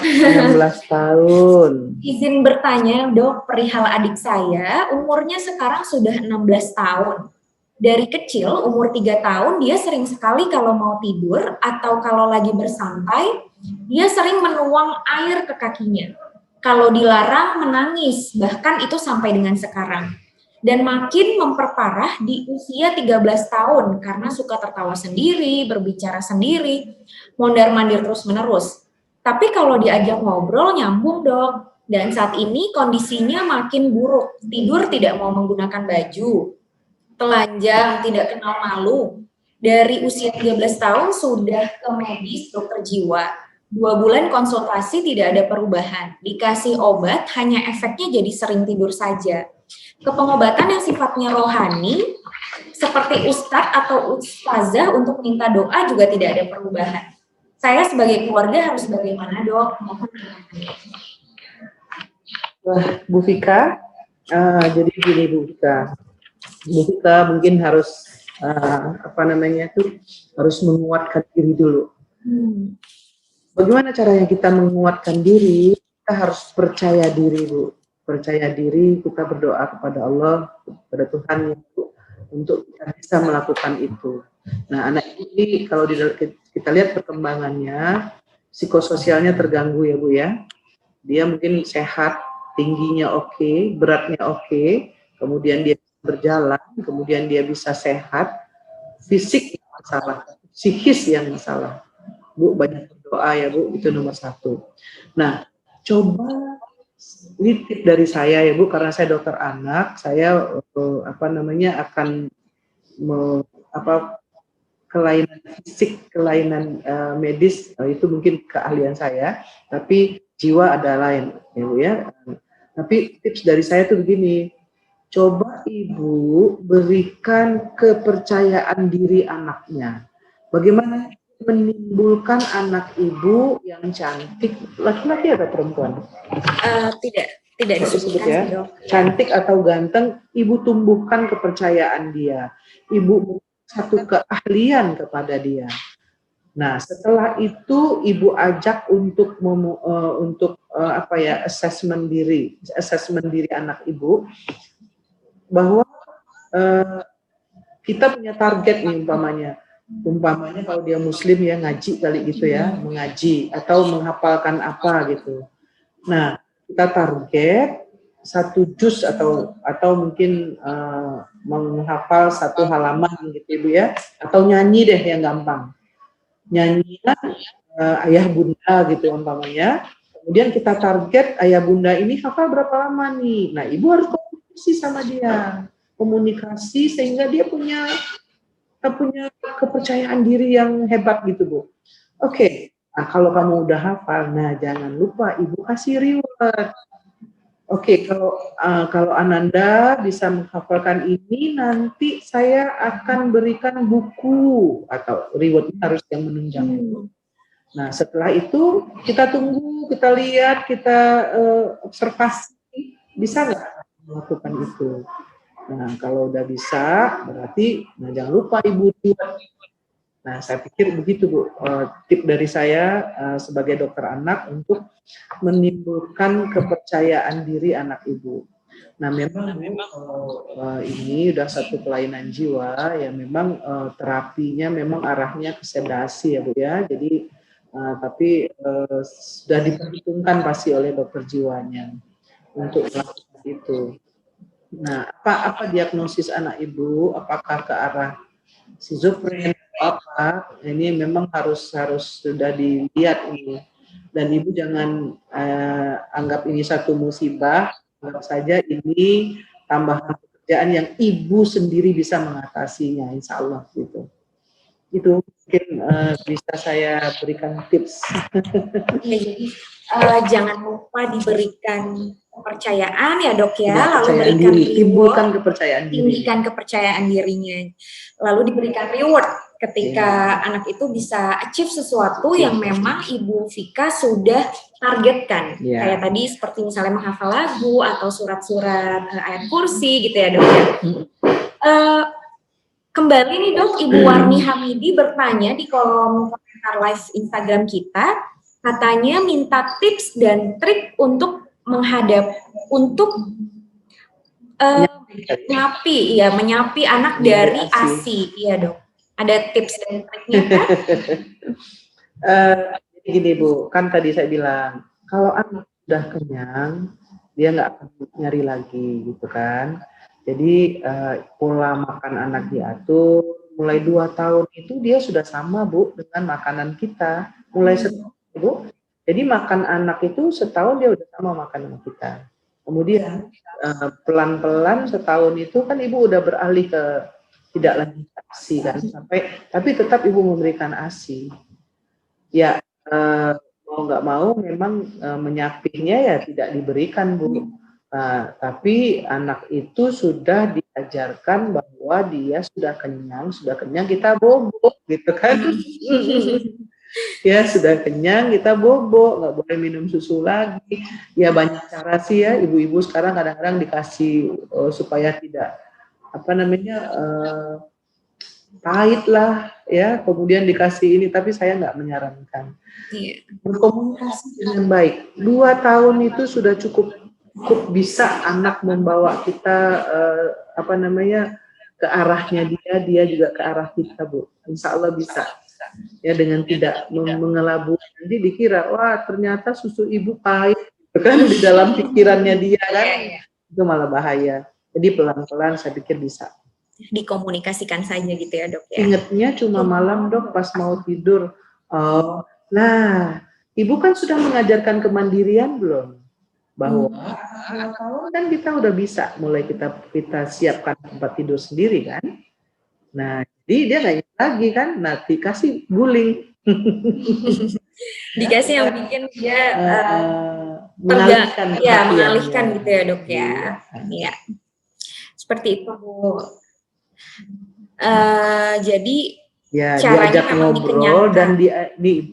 Speaker 2: 16 tahun.
Speaker 1: Izin bertanya dok, perihal adik saya, umurnya sekarang sudah 16 tahun. Dari kecil, umur 3 tahun, dia sering sekali kalau mau tidur atau kalau lagi bersantai, dia sering menuang air ke kakinya. Kalau dilarang menangis, bahkan itu sampai dengan sekarang. Dan makin memperparah di usia 13 tahun karena suka tertawa sendiri, berbicara sendiri, mondar-mandir terus-menerus. Tapi kalau diajak ngobrol nyambung dok. Dan saat ini kondisinya makin buruk. Tidur tidak mau menggunakan baju, telanjang, tidak kenal malu. Dari usia 13 tahun sudah ke medis, dokter jiwa. 2 bulan konsultasi tidak ada perubahan. Dikasih obat, hanya efeknya jadi sering tidur saja. Ke pengobatan yang sifatnya rohani, seperti ustadz atau ustazah untuk minta doa juga tidak ada perubahan. Saya sebagai keluarga harus bagaimana dok?
Speaker 2: Wah, Bu Vika, jadi gini Bu Vika. Bu Vika mungkin harus harus menguatkan diri dulu. Bagaimana caranya kita menguatkan diri? Kita harus percaya diri, Bu. Percaya diri, kita berdoa kepada Allah, kepada Tuhan untuk kita bisa melakukan itu. Nah, anak ini kalau kita lihat perkembangannya, psikososialnya terganggu ya Bu ya. Dia mungkin sehat, tingginya oke, beratnya oke, kemudian dia berjalan, kemudian dia bisa sehat, fisik yang masalah, psikis yang masalah. Bu, banyak berdoa ya Bu, itu nomor 1. Nah, coba ini tip dari saya ya Bu, karena saya dokter anak, saya akan kelainan fisik, kelainan medis, itu mungkin keahlian saya, tapi jiwa ada lain ya Bu ya. Tapi tips dari saya tuh begini, coba Ibu berikan kepercayaan diri anaknya. Bagaimana menimbulkan anak Ibu yang cantik, laki-laki atau perempuan?
Speaker 1: Tidak disebutkan
Speaker 2: ya. Cantik atau ganteng, Ibu tumbuhkan kepercayaan dia. Ibu satu keahlian kepada dia. Nah, setelah itu Ibu ajak untuk assessment diri anak Ibu, bahwa kita punya target nih umpamanya kalau dia muslim ya ngaji kali gitu ya, mengaji atau menghafalkan apa gitu. Nah, kita target 1 juz atau mungkin menghafal 1 halaman gitu Ibu ya, atau nyanyi deh yang gampang. Nyanyinya ayah bunda gitu umpamanya. Kemudian kita target ayah bunda ini hafal berapa lama nih. Nah, Ibu harus komunikasi sama dia. Komunikasi sehingga dia punya kepercayaan diri yang hebat gitu Bu. Oke. Nah, kalau kamu udah hafal, nah jangan lupa Ibu kasih reward. Oke, kalau Ananda bisa menghafalkan ini, nanti saya akan berikan buku atau rewardnya harus yang menunjang. Nah, setelah itu kita tunggu, kita lihat, kita observasi, bisa nggak melakukan itu. Nah, kalau udah bisa, berarti jangan lupa Ibu reward. Nah, saya pikir begitu Bu, tip dari saya sebagai dokter anak untuk menimbulkan kepercayaan diri anak Ibu. Nah, memang ini udah satu kelainan jiwa, ya memang terapinya memang arahnya ke sedasi ya Bu ya. Jadi, tapi sudah diperhitungkan pasti oleh dokter jiwanya untuk melakukan itu. Nah, apa diagnosis anak Ibu? Apakah ke arah schizofren apa? Ini memang harus sudah dilihat ini. Dan ibu jangan anggap ini satu musibah, anggap saja ini tambahan pekerjaan yang ibu sendiri bisa mengatasinya, insya Allah gitu. Itu mungkin bisa saya berikan tips.
Speaker 1: Ya, jadi jangan lupa diberikan kepercayaan ya dok ya, lalu berikan
Speaker 2: diri, timbulkan
Speaker 1: reward,
Speaker 2: kepercayaan diri.
Speaker 1: tinggikan kepercayaan dirinya, lalu diberikan reward ketika anak itu bisa achieve sesuatu yang memang Ibu Vika sudah targetkan. Kayak tadi seperti misalnya menghafal lagu atau surat-surat ayat kursi gitu ya dok ya. Kembali nih dok, Ibu Warni Hamidi bertanya di kolom komentar live Instagram kita, katanya minta tips dan trik untuk menyapi anak dari ASI. Iya dok. Ada tips dan triknya kan?
Speaker 2: Jadi gini Bu, kan tadi saya bilang, kalau anak sudah kenyang, dia nggak akan nyari lagi gitu kan. Jadi pola makan anak diatur, mulai 2 tahun itu dia sudah sama Bu dengan makanan kita. Mulai setahun Bu, jadi makan anak itu setahun dia udah sama makan sama kita. Kemudian pelan-pelan setahun itu kan Ibu udah beralih ke tidak lagi ASI kan, tapi tetap Ibu memberikan ASI. Ya mau nggak mau memang menyapinya ya tidak diberikan Bu. Tapi anak itu sudah diajarkan bahwa dia sudah kenyang kita bobok gitu kan. Ya sudah kenyang kita bobok, nggak boleh minum susu lagi. Ya banyak cara sih ya, ibu-ibu sekarang kadang-kadang dikasih supaya tidak pahit lah ya, kemudian dikasih ini, tapi saya nggak menyarankan. Berkomunikasi dengan baik. 2 tahun itu sudah cukup bisa anak membawa kita ke arahnya dia juga ke arah kita Bu. Insya Allah bisa. Ya dengan tidak mengelabui, nanti dikira wah ternyata susu ibu pahit kan di dalam pikirannya dia kan, itu malah bahaya. Jadi pelan-pelan saya pikir bisa
Speaker 1: dikomunikasikan saja gitu ya dok ya.
Speaker 2: Ingatnya cuma malam dok pas mau tidur. Nah ibu kan sudah mengajarkan kemandirian belum, bahwa 2 tahun kan kita udah bisa mulai kita siapkan tempat tidur sendiri kan. Nah jadi dia nggak ingat lagi kan, nah dikasih guling.
Speaker 1: Dikasih yang bikin dia mengalihkan gitu ya dok ya. Iya. Seperti itu Bu. Jadi
Speaker 2: ya diajak ngobrol dan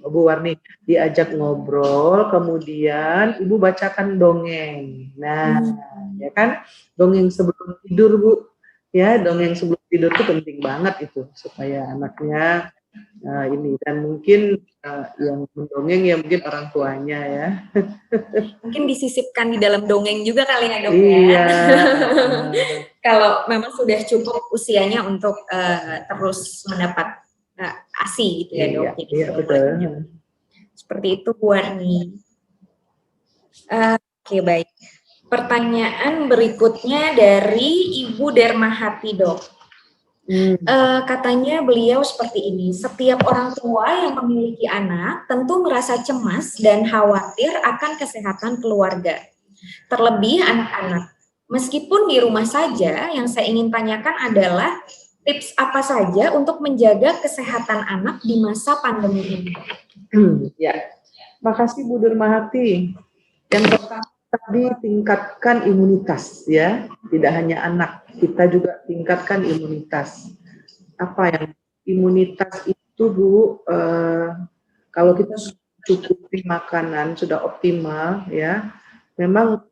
Speaker 2: Bu Warni diajak ngobrol, kemudian Ibu bacakan dongeng. Nah, ya kan dongeng sebelum tidur Bu. Ya, dongeng sebelum tidur itu penting banget itu supaya anaknya ini, dan mungkin yang mendongeng ya mungkin orang tuanya ya.
Speaker 1: Mungkin disisipkan di dalam dongeng juga kali ya dok ya.
Speaker 2: Iya.
Speaker 1: Kalau memang sudah cukup usianya untuk terus mendapat ASI gitu ya dok.
Speaker 2: Iya betul.
Speaker 1: Seperti itu Bu Warni. Oke baik. Pertanyaan berikutnya dari Ibu Dermahati dok. Katanya beliau seperti ini, setiap orang tua yang memiliki anak tentu merasa cemas dan khawatir akan kesehatan keluarga, terlebih anak-anak. Meskipun di rumah saja, yang saya ingin tanyakan adalah tips apa saja untuk menjaga kesehatan anak di masa pandemi ini?
Speaker 2: Ya, makasih Bu Dermahati. Yang pertama tadi tingkatkan imunitas ya, tidak hanya anak, kita juga tingkatkan imunitas. Apa yang imunitas itu Bu, kalau kita cukupi makanan sudah optimal ya, memang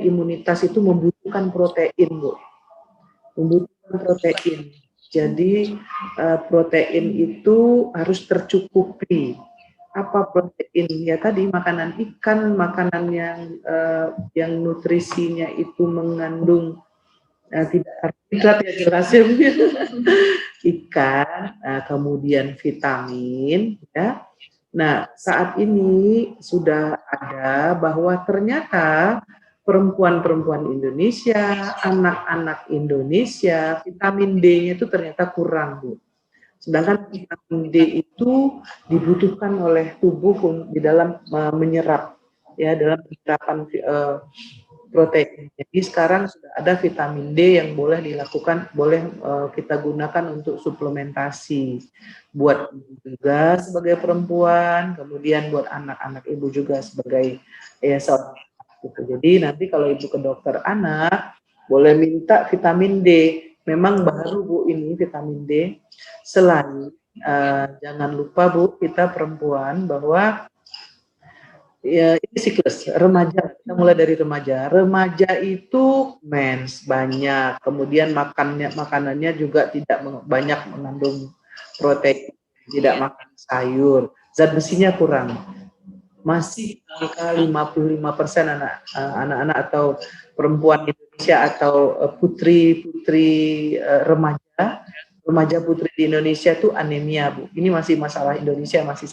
Speaker 2: imunitas itu membutuhkan protein Bu, membutuhkan protein. Jadi protein itu harus tercukupi. Apa protein? Ya tadi makanan ikan, makanan yang nutrisinya itu mengandung tidak karbohidrat ya jelas ya, ikan, kemudian vitamin ya. Nah saat ini sudah ada bahwa ternyata perempuan-perempuan Indonesia, anak-anak Indonesia, vitamin D-nya itu ternyata kurang Bu. Sedangkan vitamin D itu dibutuhkan oleh tubuh di dalam menyerap, ya, dalam penyerapan protein. Jadi sekarang sudah ada vitamin D yang boleh dilakukan, boleh kita gunakan untuk suplementasi buat ibu juga sebagai perempuan, kemudian buat anak-anak ibu juga sebagai seorang gitu. Jadi nanti kalau ibu ke dokter anak boleh minta vitamin D. Memang baru Bu ini vitamin D. Selain jangan lupa Bu, kita perempuan bahwa ya, ini siklus remaja. Kita mulai dari remaja. Remaja itu mens banyak, kemudian makanannya juga tidak banyak mengandung protein, tidak makan sayur, zat besinya kurang. Masih angka 55% anak-anak atau perempuan Indonesia atau putri-putri remaja putri di Indonesia itu anemia, Bu. Ini masih masalah Indonesia, masih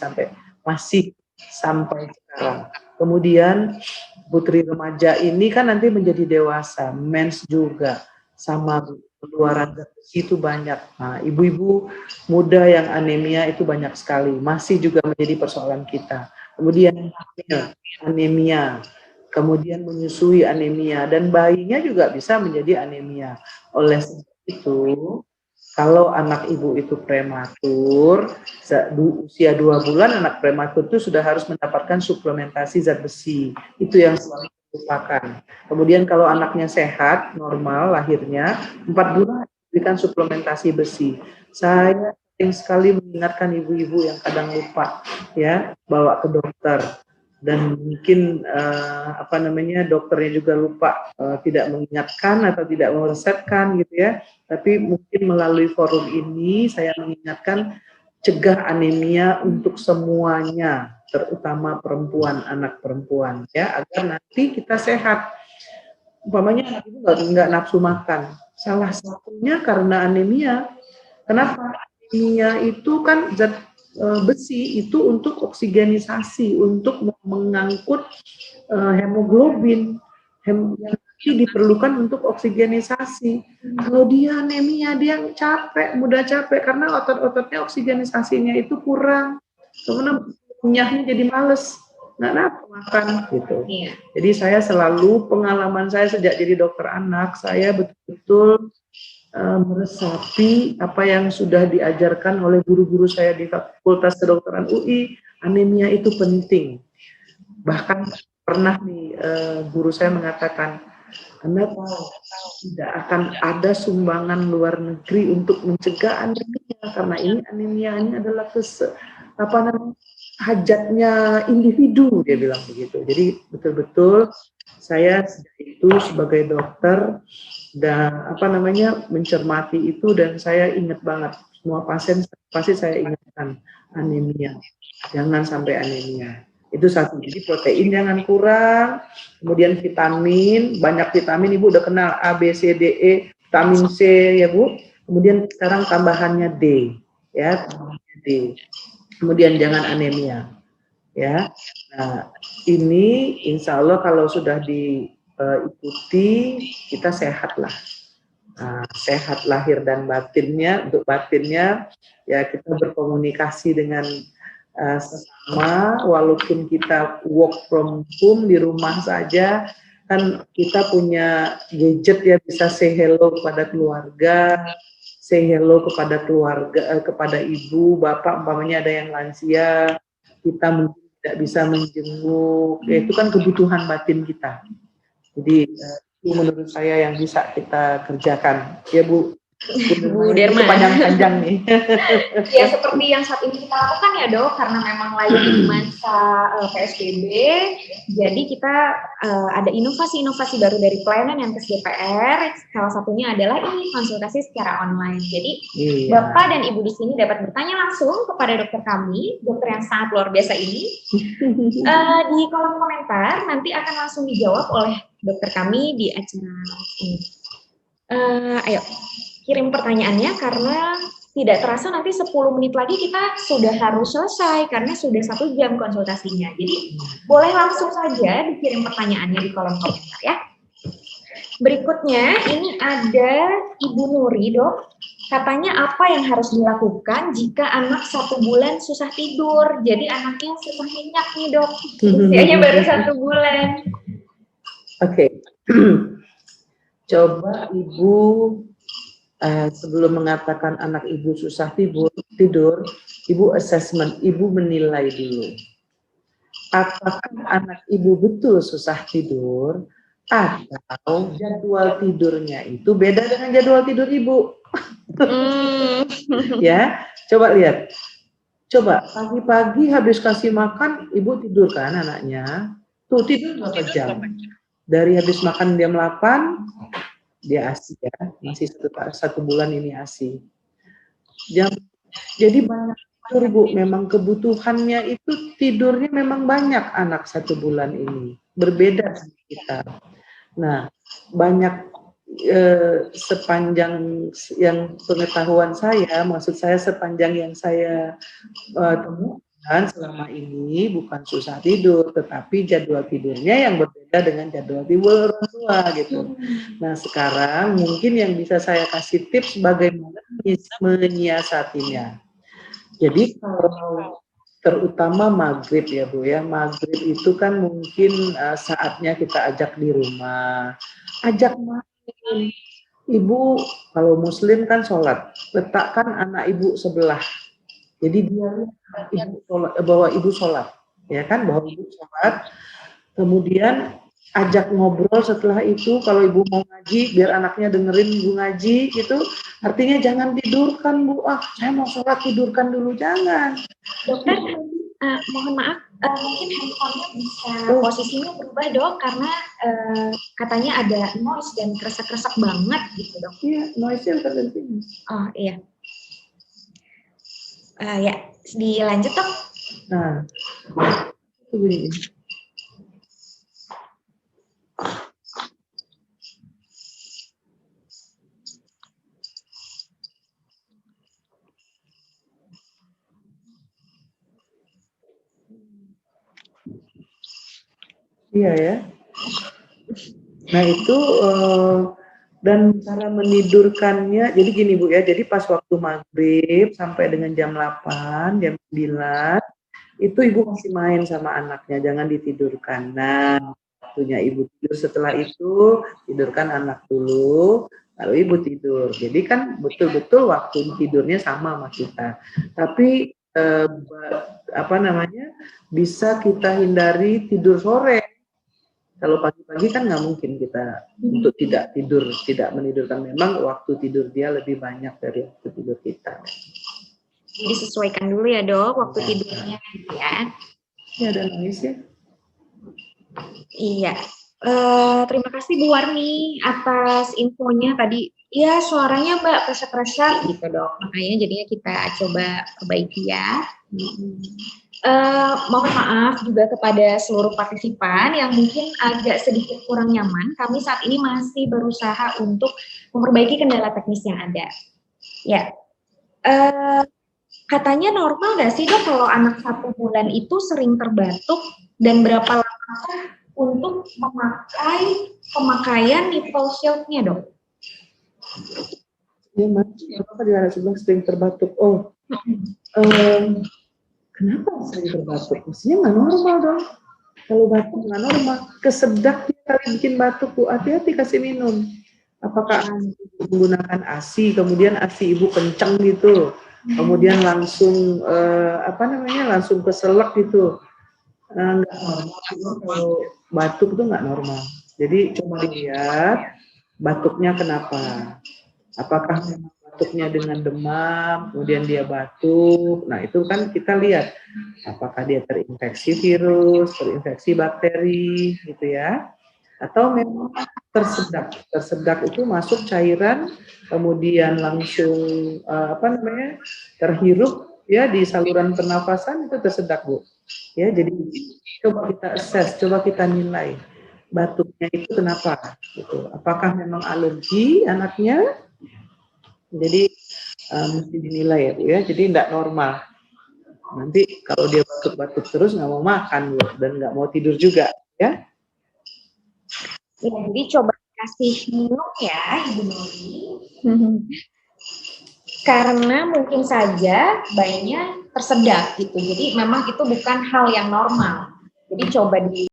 Speaker 2: sampai sekarang. Kemudian putri remaja ini kan nanti menjadi dewasa, mens juga, sama pengeluaran zat besi itu banyak. Nah, ibu-ibu muda yang anemia itu banyak sekali, masih juga menjadi persoalan kita. Kemudian anemia, kemudian menyusui anemia, dan bayinya juga bisa menjadi anemia. Oleh sebab itu, kalau anak ibu itu prematur, usia 2 bulan anak prematur itu sudah harus mendapatkan suplementasi zat besi. Itu yang selalu dilupakan. Kemudian kalau anaknya sehat, normal lahirnya, 4 bulan diberikan suplementasi besi. Saya sering sekali mengingatkan ibu-ibu yang kadang lupa, ya, bawa ke dokter. Dan mungkin dokternya juga lupa, tidak mengingatkan atau tidak meresepkan gitu ya. Tapi mungkin melalui forum ini saya mengingatkan, cegah anemia untuk semuanya, terutama perempuan, anak perempuan, ya, agar nanti kita sehat. Umpamanya anak ibu nggak nafsu makan, salah satunya karena anemia. Kenapa? Anemia itu kan zat besi itu untuk oksigenisasi, untuk mengangkut hemoglobin yang diperlukan untuk oksigenisasi. Kalau dia anemia, dia capek, mudah capek karena otot-ototnya oksigenisasinya itu kurang. Kemudian kunyahnya jadi males, nggak nafsu makan gitu. Iya. Jadi saya selalu, pengalaman saya sejak jadi dokter anak, saya betul-betul meresapi apa yang sudah diajarkan oleh guru-guru saya di Fakultas Kedokteran UI. Anemia itu penting. Bahkan pernah nih guru saya mengatakan, Anda tahu tidak akan ada sumbangan luar negeri untuk mencegah anemia, karena ini anemia ini adalah hajatnya individu, dia bilang begitu. Jadi betul-betul saya itu sebagai dokter dan mencermati itu, dan saya ingat banget semua pasien pasti saya ingatkan anemia, jangan sampai anemia. Itu satu. Jadi protein jangan kurang, kemudian vitamin, banyak vitamin, Ibu udah kenal A, B, C, D, E, vitamin C ya Bu. Kemudian sekarang tambahannya D, ya, D. Kemudian jangan anemia, ya. Nah, ini insya Allah kalau sudah diikuti, kita sehat lah. Nah, sehat lahir dan batinnya. Untuk batinnya ya kita berkomunikasi dengan sesama, walaupun kita work from home di rumah saja, kan kita punya gadget ya, bisa say hello kepada keluarga, say hello kepada kepada ibu, bapak, umpamanya ada yang lansia, kita mungkin tidak bisa menjenguk, ya itu kan kebutuhan batin kita. Jadi itu menurut saya yang bisa kita kerjakan, ya Bu.
Speaker 1: Bu Derma,
Speaker 2: panjang-panjang nih.
Speaker 1: Ya seperti yang saat ini kita lakukan ya Dok, karena memang lagi di masa PSBB, jadi kita ada inovasi-inovasi baru dari pelayanan yang DPR. Salah satunya adalah ini konsultasi secara online. Jadi Bapak dan Ibu di sini dapat bertanya langsung kepada dokter kami, dokter yang sangat luar biasa ini. Di kolom komentar nanti akan langsung dijawab oleh dokter kami di acara ini. Ayo kirim pertanyaannya, karena tidak terasa nanti 10 menit lagi kita sudah harus selesai karena sudah 1 jam konsultasinya. Jadi boleh langsung saja dikirim pertanyaannya di kolom komentar ya. Berikutnya ini ada Ibu Nuri Dok. katanya apa yang harus dilakukan jika anak 1 bulan susah tidur? Jadi anaknya susah nyenyak nih dok, usianya baru 1 bulan.
Speaker 2: Oke, coba ibu sebelum mengatakan anak ibu susah tidur, ibu assessment, ibu menilai dulu. Apakah anak ibu betul susah tidur atau jadwal tidurnya itu beda dengan jadwal tidur ibu? Ya, coba lihat. Coba pagi-pagi habis kasih makan, ibu tidur kan anaknya? Tuh tidur berapa jam? Dari habis makan jam 8, dia ASI ya, masih 1 bulan ini ASI. Jadi banyak tidur Bu, memang kebutuhannya itu tidurnya memang banyak anak 1 bulan ini, berbeda sama kita. Nah, banyak sepanjang yang pengetahuan saya, maksud saya sepanjang yang saya temukan selama ini bukan susah tidur, tetapi jadwal tidurnya yang berbeda dengan jadwal tidur orang tua gitu. Nah sekarang mungkin yang bisa saya kasih tips bagaimana menyiasatinya. Jadi kalau terutama maghrib ya Bu ya, maghrib itu kan mungkin saatnya kita ajak di rumah, ajak main. Ibu kalau muslim kan sholat, letakkan anak ibu sebelah. Jadi dia ibu sholat, bawa ibu sholat, ya kan, bawa ibu sholat. Kemudian ajak ngobrol setelah itu. Kalau ibu mau ngaji, biar anaknya dengerin ibu ngaji gitu. Artinya jangan tidurkan Bu. Ah, saya mau sholat, tidurkan dulu, jangan.
Speaker 1: Dokter, mohon maaf, mungkin handphonenya bisa posisinya berubah dok, karena katanya ada noise dan kresek-kresek banget gitu dok.
Speaker 2: Iya, noise-nya terpenting.
Speaker 1: Oh iya. Ya, dilanjut dok.
Speaker 2: Nah, itu begini. Iya ya. Nah itu dan cara menidurkannya, jadi gini Bu ya, jadi pas waktu maghrib sampai dengan jam 8, jam 9, itu ibu masih main sama anaknya, jangan ditidurkan. Nah, waktunya ibu tidur setelah itu, tidurkan anak dulu, lalu ibu tidur. Jadi kan betul-betul waktu tidurnya sama sama kita. Tapi apa namanya, bisa kita hindari tidur sore. Kalau pagi-pagi kan nggak mungkin kita untuk tidak tidur, tidak menidurkan. Memang waktu tidur dia lebih banyak dari waktu tidur kita.
Speaker 1: Jadi sesuaikan dulu ya dok, waktu tidurnya ya.
Speaker 2: Ini ada noise ya?
Speaker 1: Iya. Terima kasih Bu Warni atas infonya tadi. Ya suaranya Mbak kresek-kresek gitu dok. Makanya jadinya kita coba perbaiki ya. Mohon maaf juga kepada seluruh partisipan yang mungkin agak sedikit kurang nyaman. Kami saat ini masih berusaha untuk memperbaiki kendala teknis yang ada. Ya, katanya normal nggak sih dok kalau anak 1 bulan itu sering terbatuk, dan berapa lama untuk memakai pemakaian nipple shield-nya dok?
Speaker 2: Ya mas, kenapa di anak sebelah sering terbatuk? Oh, kenapa sering terbatuk? Mestinya nggak normal dong. Kalau batuk nggak normal, kesedak dia kali bikin batuk Bu. Hati-hati kasih minum. Apakah menggunakan ASI, kemudian ASI ibu kenceng gitu, kemudian langsung apa namanya, langsung keselak gitu, nggak normal. Kalau batuk itu nggak normal. Jadi coba dilihat batuknya kenapa. Apakah memang batuknya dengan demam, kemudian dia batuk. Nah itu kan kita lihat apakah dia terinfeksi virus, terinfeksi bakteri gitu ya, atau memang tersedak. Tersedak itu masuk cairan, kemudian langsung apa namanya, terhirup ya di saluran pernafasan, itu tersedak Bu. Ya, jadi coba kita assess, coba kita nilai batuknya itu kenapa gitu. Apakah memang alergi anaknya? Jadi mesti dinilai ya Bu ya. Jadi tidak normal. Nanti kalau dia batuk-batuk terus nggak mau makan Bu, dan nggak mau tidur juga ya.
Speaker 1: Ya, jadi coba kasih minum ya Ibu Nuri. Karena mungkin saja bayinya tersedak gitu. Jadi memang itu bukan hal yang normal. Jadi coba di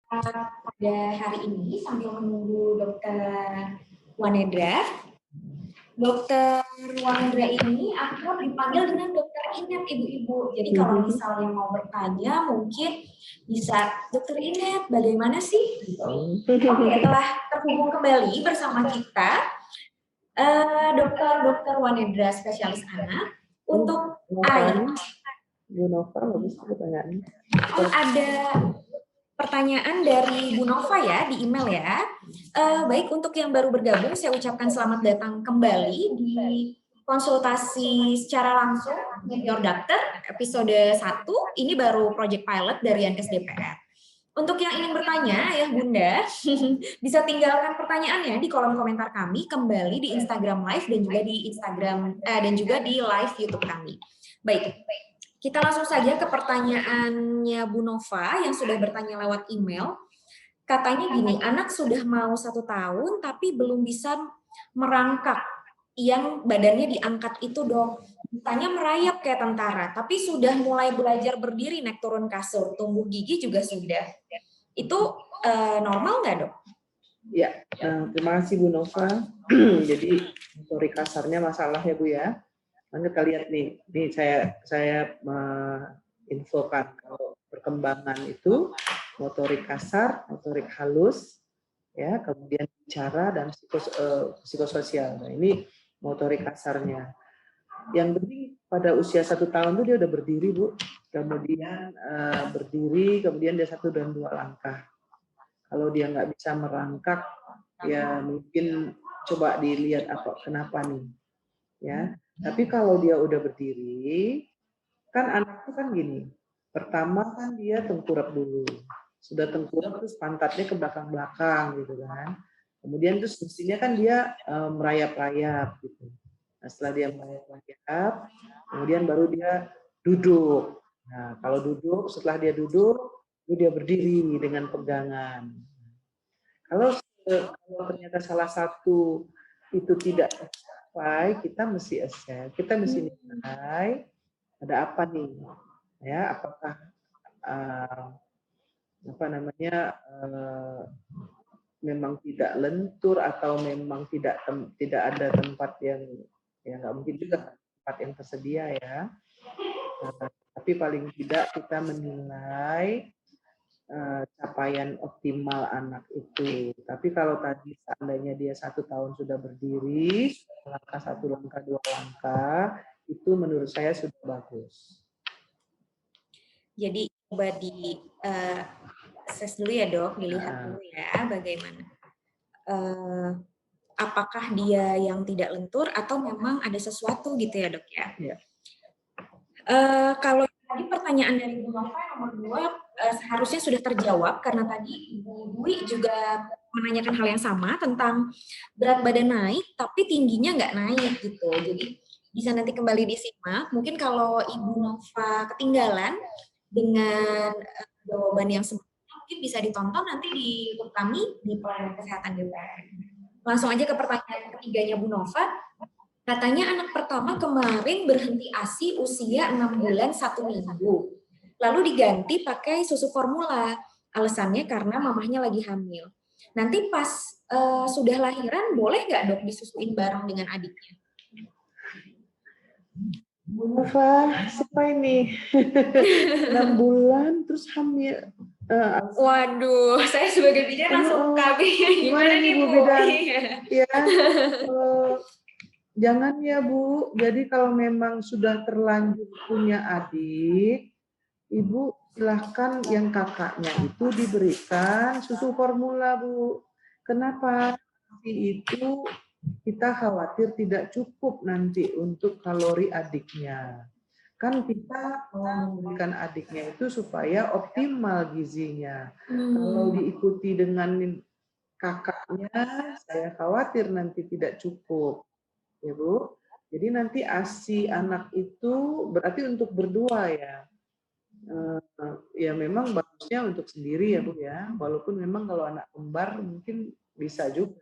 Speaker 1: pada hari ini sambil menunggu dokter Wanedra. Dokter Wanedra ini akrab dipanggil dengan dokter Inet, ibu-ibu. Jadi kalau misalnya mau bertanya, mungkin bisa, dokter Inet, bagaimana sih? Oke, telah terhubung kembali bersama kita, dokter Wanedra, spesialis anak, untuk AI.
Speaker 2: Bu Nova, nggak bisa pertanyaan.
Speaker 1: Oh, ada pertanyaan dari Bu Nova ya, di email ya. Baik, untuk yang baru bergabung, saya ucapkan selamat datang kembali di konsultasi secara langsung Meet Your Doctor episode 1. Ini baru project pilot dari Yankes DPR. Untuk yang ingin bertanya ya Bunda, bisa tinggalkan pertanyaannya di kolom komentar kami kembali di Instagram Live dan juga di dan juga di live YouTube kami. Baik, kita langsung saja ke pertanyaannya Bu Nova yang sudah bertanya lewat email. Katanya gini, anak sudah mau 1 tahun tapi belum bisa merangkak, yang badannya diangkat itu dok. Tanya merayap kayak tentara, tapi sudah mulai belajar berdiri naik turun kasur, tumbuh gigi juga sudah. Itu normal nggak dok?
Speaker 2: Ya, terima kasih Bu Nova. Jadi motorik kasarnya masalah ya Bu ya. Nanti kita lihat nih saya menginfokan kalau perkembangan itu motorik kasar, motorik halus, ya, kemudian bicara dan psikososial. Nah, ini motorik kasarnya. Yang penting pada usia 1 tahun itu dia udah berdiri Bu, kemudian berdiri, kemudian dia 1 dan 2 langkah. Kalau dia nggak bisa merangkak, ya mungkin coba dilihat kenapa nih, ya. Tapi kalau dia udah berdiri, kan anak itu kan gini. Pertama kan dia tengkurap dulu. Sudah tengkurap terus pantatnya ke belakang-belakang gitu kan. Kemudian terus mestinya kan dia merayap-rayap gitu. Nah, setelah dia merayap-rayap, kemudian baru dia duduk. Nah, kalau duduk, setelah dia duduk, lalu dia berdiri dengan pegangan. Kalau ternyata salah satu itu tidak tercapai, kita mesti assess, kita mesti nilai ada apa nih, ya, apakah memang tidak lentur atau memang tidak ada tempat yang, ya nggak mungkin juga tempat yang tersedia ya. Tapi paling tidak kita menilai capaian optimal anak itu. Tapi kalau tadi seandainya dia 1 tahun sudah berdiri, langkah 1 langkah 2 langkah, itu menurut saya sudah bagus.
Speaker 1: Jadi coba di assess dulu ya dok, dilihat dulu ya bagaimana. Apakah dia yang tidak lentur atau memang ada sesuatu gitu ya dok ya?
Speaker 2: Ya.
Speaker 1: Kalau tadi pertanyaan dari Bu Nova nomor 2 seharusnya sudah terjawab karena tadi Bu Dwi juga menanyakan hal yang sama tentang berat badan naik tapi tingginya nggak naik gitu. Jadi bisa nanti kembali disimak. Mungkin kalau Ibu Nova ketinggalan dengan jawaban yang sebelumnya mungkin bisa ditonton nanti di YouTube kami di Pelayanan Kesehatan DPR. Langsung aja ke pertanyaan ketiganya Bu Nova. Katanya anak pertama kemarin berhenti ASI usia 6 bulan 1 minggu. Lalu diganti pakai susu formula. Alasannya karena mamahnya lagi hamil. Nanti pas sudah lahiran boleh nggak dok disusuin bareng dengan adiknya?
Speaker 2: Bu Nova, siapa ini? 6 bulan terus hamil.
Speaker 1: Waduh, saya sebagai bidan langsung kabeh. Gimana nih Bu Bidan?
Speaker 2: Ya, jangan ya Bu. Jadi kalau memang sudah terlanjur punya adik, Ibu silahkan yang kakaknya itu diberikan susu formula Bu. Kenapa? Itu kita khawatir tidak cukup nanti untuk kalori adiknya. Kan kita mau memberikan adiknya itu supaya optimal gizinya. Kalau diikuti dengan kakaknya, saya khawatir nanti tidak cukup. Ya Bu. Jadi nanti ASI anak itu berarti untuk berdua ya. Ya memang bagusnya untuk sendiri ya Bu ya, walaupun memang kalau anak kembar mungkin bisa juga.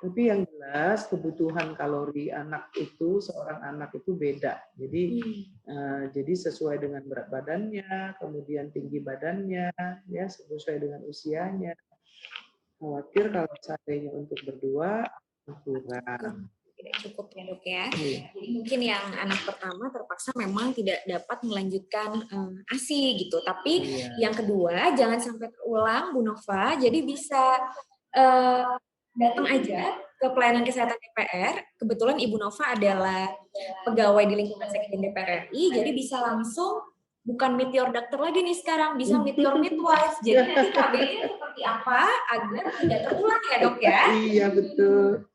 Speaker 2: Tapi yang jelas kebutuhan kalori anak itu, seorang anak itu beda. Jadi sesuai dengan berat badannya, kemudian tinggi badannya, ya sesuai dengan usianya. Khawatir kalau seandainya untuk berdua kurang.
Speaker 1: Tidak cukup ya dok ya.
Speaker 2: Iya.
Speaker 1: Jadi mungkin yang anak pertama terpaksa memang tidak dapat melanjutkan ASI gitu. Tapi yang kedua jangan sampai terulang Bu Nova. Jadi bisa datang aja ke pelayanan kesehatan DPR. Kebetulan Ibu Nova adalah pegawai di lingkungan Sekjen DPR RI, jadi bisa langsung bukan meet your doctor lagi nih sekarang, bisa meet your midwife. Jadi nanti KB-nya seperti apa agar tidak terulang ya dok ya.
Speaker 2: Iya betul.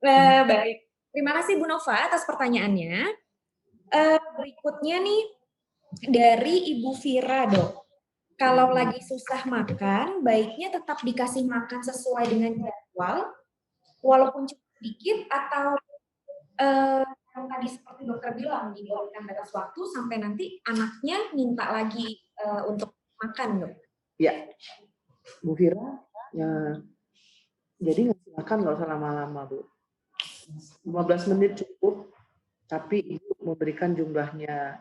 Speaker 1: Baik, terima kasih Bu Nova atas pertanyaannya. Berikutnya nih dari Ibu Vira dok. Kalau lagi susah makan, baiknya tetap dikasih makan sesuai dengan jadwal, walaupun cuma sedikit, atau yang tadi seperti dokter bilang, diberikan batas waktu sampai nanti anaknya minta lagi untuk makan dok.
Speaker 2: Ya, Bu Vira, ya, jadi ngasih makan nggak usah lama-lama Bu. 15 menit cukup, tapi ibu memberikan jumlahnya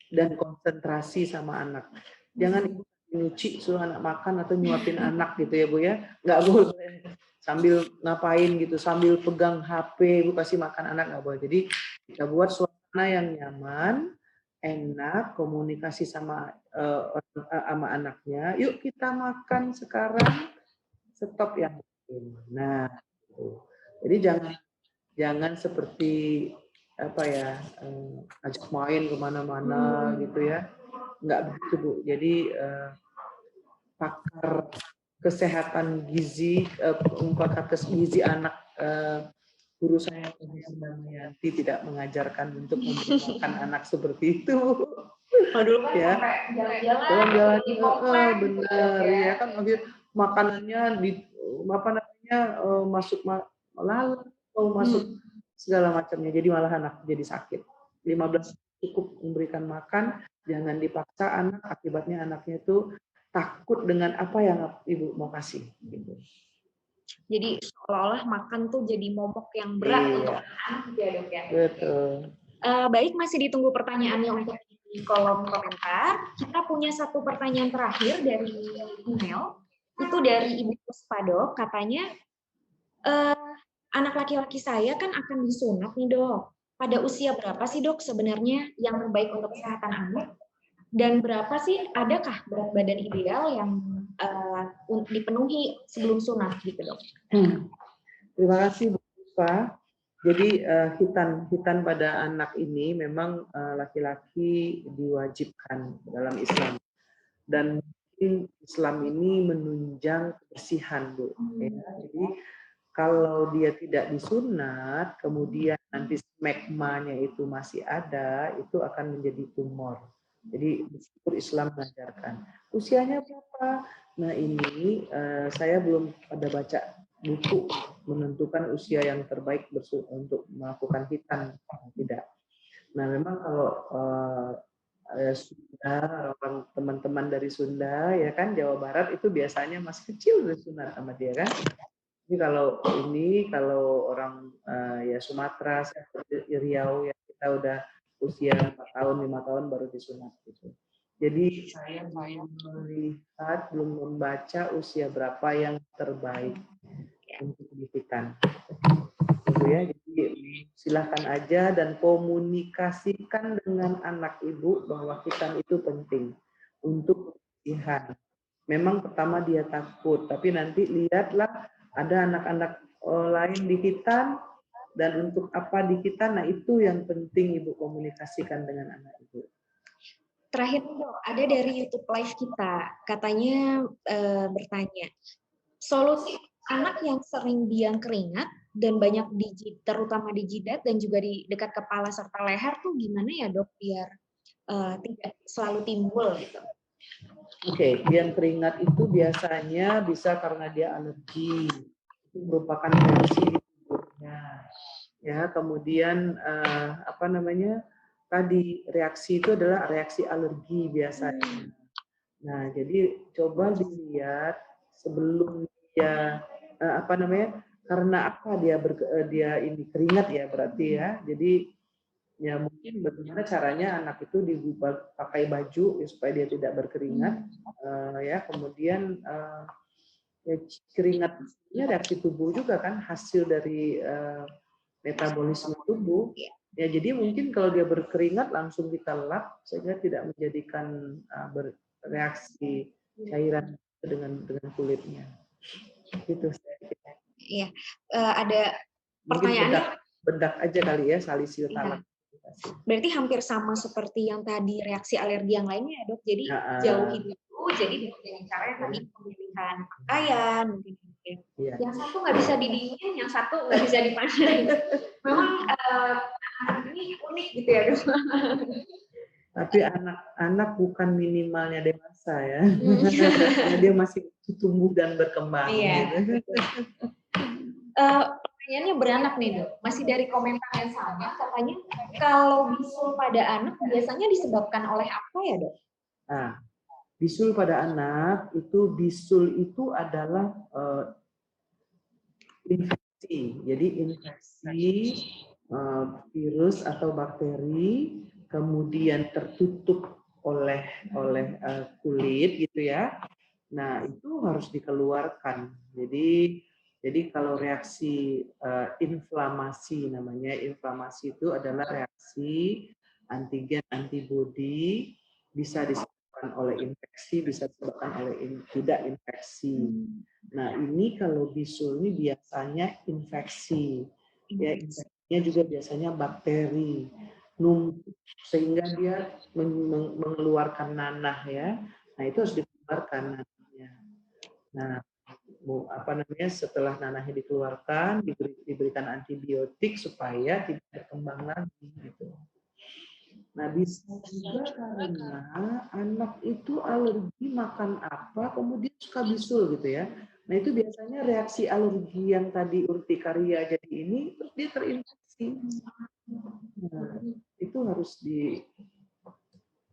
Speaker 2: dan konsentrasi sama anak. Jangan ibu nyuci suruh anak makan atau nyuapin anak gitu ya Bu ya. Nggak boleh sambil ngapain gitu, sambil pegang HP ibu kasih makan anak, nggak boleh. Jadi kita buat suasana yang nyaman, enak, komunikasi sama sama anaknya. Yuk kita makan sekarang, stop yang lain. Nah, gitu. Jadi jangan seperti apa ya, ajak main kemana-mana gitu ya, nggak begitu Bu. Jadi pakar kesehatan gizi, pakar gizi anak, guru saya Yanti tidak mengajarkan untuk memberi makan anak seperti itu.
Speaker 1: Dulu kan
Speaker 2: ya, jalan-jalan, benar ya kan, makanannya di apa namanya masuk lalat atau masuk segala macamnya, jadi malah anak jadi sakit. 15 cukup memberikan makan, jangan dipaksa anak, akibatnya anaknya itu takut dengan apa yang ibu mau kasih gitu.
Speaker 1: Jadi seolah-olah makan tuh jadi momok yang berat untuk anak ya dok ya.
Speaker 2: Betul.
Speaker 1: Baik, masih ditunggu pertanyaannya untuk di kolom komentar. Kita punya satu pertanyaan terakhir dari email, itu dari Ibu Puspa dok, katanya anak laki-laki saya kan akan disunat nih dok. Pada usia berapa sih dok sebenarnya yang terbaik untuk kesehatan anak? Dan berapa sih, adakah berat badan ideal yang dipenuhi sebelum sunat gitu dok?
Speaker 2: Terima kasih Bu Puspa. Jadi hitan pada anak ini memang laki-laki diwajibkan dalam Islam, dan Islam ini menunjang kebersihan Bu. Ya. Jadi kalau dia tidak disunat, kemudian nanti smegmanya itu masih ada, itu akan menjadi tumor. Jadi Islam mengajarkan. Usianya berapa? Nah ini saya belum ada baca buku menentukan usia yang terbaik untuk melakukan hitan, tidak. Nah memang kalau Sunda, orang teman-teman dari Sunda ya kan, Jawa Barat itu biasanya masih kecil udah sunat sama dia kan. Jadi kalau orang ya Sumatera, Riau ya kita udah usia 4 tahun, 5 tahun baru disunat gitu. Jadi saya belum membaca usia berapa yang terbaik untuk dihitan. Gitu ya. Jadi silahkan aja dan komunikasikan dengan anak ibu bahwa hitan itu penting untuk kebersihan. Memang pertama dia takut, tapi nanti lihatlah ada anak-anak lain di hitan, dan untuk apa di hitan, nah itu yang penting ibu komunikasikan dengan anak ibu.
Speaker 1: Terakhir dok, ada dari YouTube live kita, katanya bertanya, solusi anak yang sering biang keringat dan banyak terutama di jidat dan juga di dekat kepala serta leher tuh gimana ya dok biar tidak selalu timbul gitu?
Speaker 2: Oke, biang keringat itu biasanya bisa karena dia alergi, itu merupakan reaksi di tubuhnya. Ya, kemudian apa namanya? tadi reaksi itu adalah reaksi alergi biasanya. Nah, jadi coba dilihat sebelum dia karena apa dia ini keringat ya berarti ya. Jadi ya mungkin bagaimana caranya anak itu pakai baju ya, supaya dia tidak berkeringat ya. Kemudian ya, keringatnya reaksi tubuh juga kan, hasil dari metabolisme tubuh. Ya, jadi mungkin kalau dia berkeringat langsung kita lap sehingga tidak menjadikan bereaksi cairan dengan kulitnya. Gitu saya kira.
Speaker 1: Iya, ada pertanyaannya.
Speaker 2: Bedak aja kali ya, salisiltalat.
Speaker 1: Berarti hampir sama seperti yang tadi reaksi alergi yang lainnya ya dok. Jadi jauhi dulu. Jadi dengan cara yang tadi pemilihan pakaian mungkin. Ya. Yang satu nggak bisa didingin, yang satu nggak bisa dipanasin. Memang ini unik gitu ya dok.
Speaker 2: Tapi anak-anak bukan minimalnya dewasa ya. Karena dia masih tumbuh dan berkembang.
Speaker 1: Iya. Gitu. Pertanyaannya beranak nih dok, masih dari komentar yang sama, katanya kalau bisul pada anak biasanya disebabkan oleh apa ya dok?
Speaker 2: Nah, bisul pada anak bisul itu adalah infeksi, jadi infeksi virus atau bakteri kemudian tertutup oleh kulit gitu ya. Nah itu harus dikeluarkan. Jadi kalau reaksi inflamasi namanya, inflamasi itu adalah reaksi antigen antibodi, bisa disebabkan oleh infeksi, bisa disebabkan oleh tidak infeksi. Nah ini kalau bisul ini biasanya infeksi, ya infeksinya juga biasanya bakteri, numpuk sehingga dia mengeluarkan nanah ya. Nah itu harus dikeluarkan nanahnya. Nah setelah nanahnya dikeluarkan diberikan antibiotik supaya tidak berkembang lagi gitu. Nah bisa juga karena anak itu alergi makan apa kemudian suka bisul gitu ya. Nah itu biasanya reaksi alergi yang tadi urtikaria jadi ini terus dia terinfeksi. Nah itu harus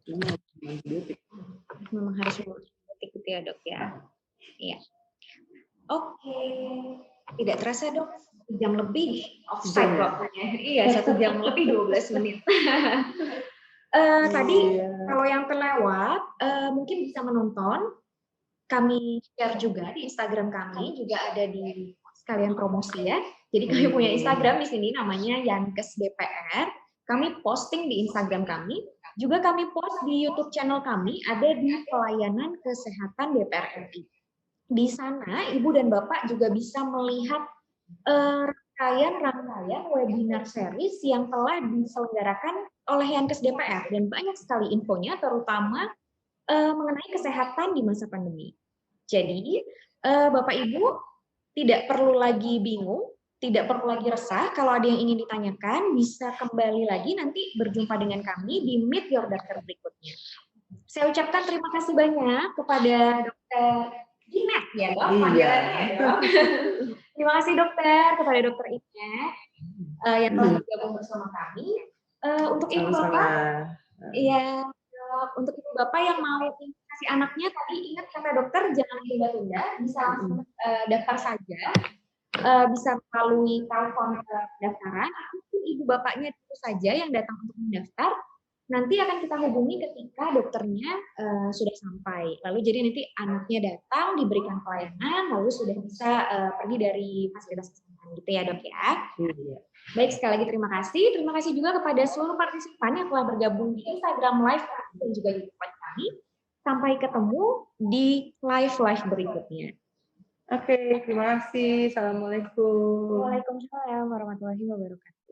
Speaker 2: antibiotik.
Speaker 1: Memang harus antibiotik gitu ya dok ya. Iya. Oke, tidak terasa dok, 1 jam lebih offside waktunya. Iya, 1 jam lebih 12 menit. Tadi kalau yang terlewat mungkin bisa menonton, kami share juga di Instagram kami, juga ada di sekalian promosi ya. Jadi kami punya Instagram di sini namanya Yankes DPR. Kami posting di Instagram kami, juga kami post di YouTube channel kami, ada di Pelayanan Kesehatan DPR RI. Di sana Ibu dan Bapak juga bisa melihat rangkaian webinar series yang telah diselenggarakan oleh Yankes DPR, dan banyak sekali infonya terutama mengenai kesehatan di masa pandemi. Jadi Bapak Ibu tidak perlu lagi bingung, tidak perlu lagi resah. Kalau ada yang ingin ditanyakan bisa kembali lagi nanti berjumpa dengan kami di Meet Your Doctor berikutnya. Saya ucapkan terima kasih banyak kepada Dokter Inet ya dok, panggilannya ya dok. Terima kasih dokter, kepada dokter Inet yang telah bergabung bersama kami. Untuk ibu bapak, ya untuk ibu bapak yang mau kasih anaknya tadi ingat kata dokter jangan tunda-tunda, bisa langsung daftar saja, bisa melalui telepon pendaftaran. Ibu bapaknya itu saja yang datang untuk mendaftar. Nanti akan kita hubungi ketika dokternya sudah sampai. Lalu jadi nanti anaknya datang, diberikan pelayanan, lalu sudah bisa pergi dari fasilitas kesehatan gitu ya dok ya. Baik, sekali lagi terima kasih. Terima kasih juga kepada seluruh partisipan yang telah bergabung di Instagram Live dan juga YouTube kami. Sampai ketemu di live berikutnya.
Speaker 2: Oke, terima kasih. Assalamualaikum.
Speaker 1: Waalaikumsalam warahmatullahi wabarakatuh.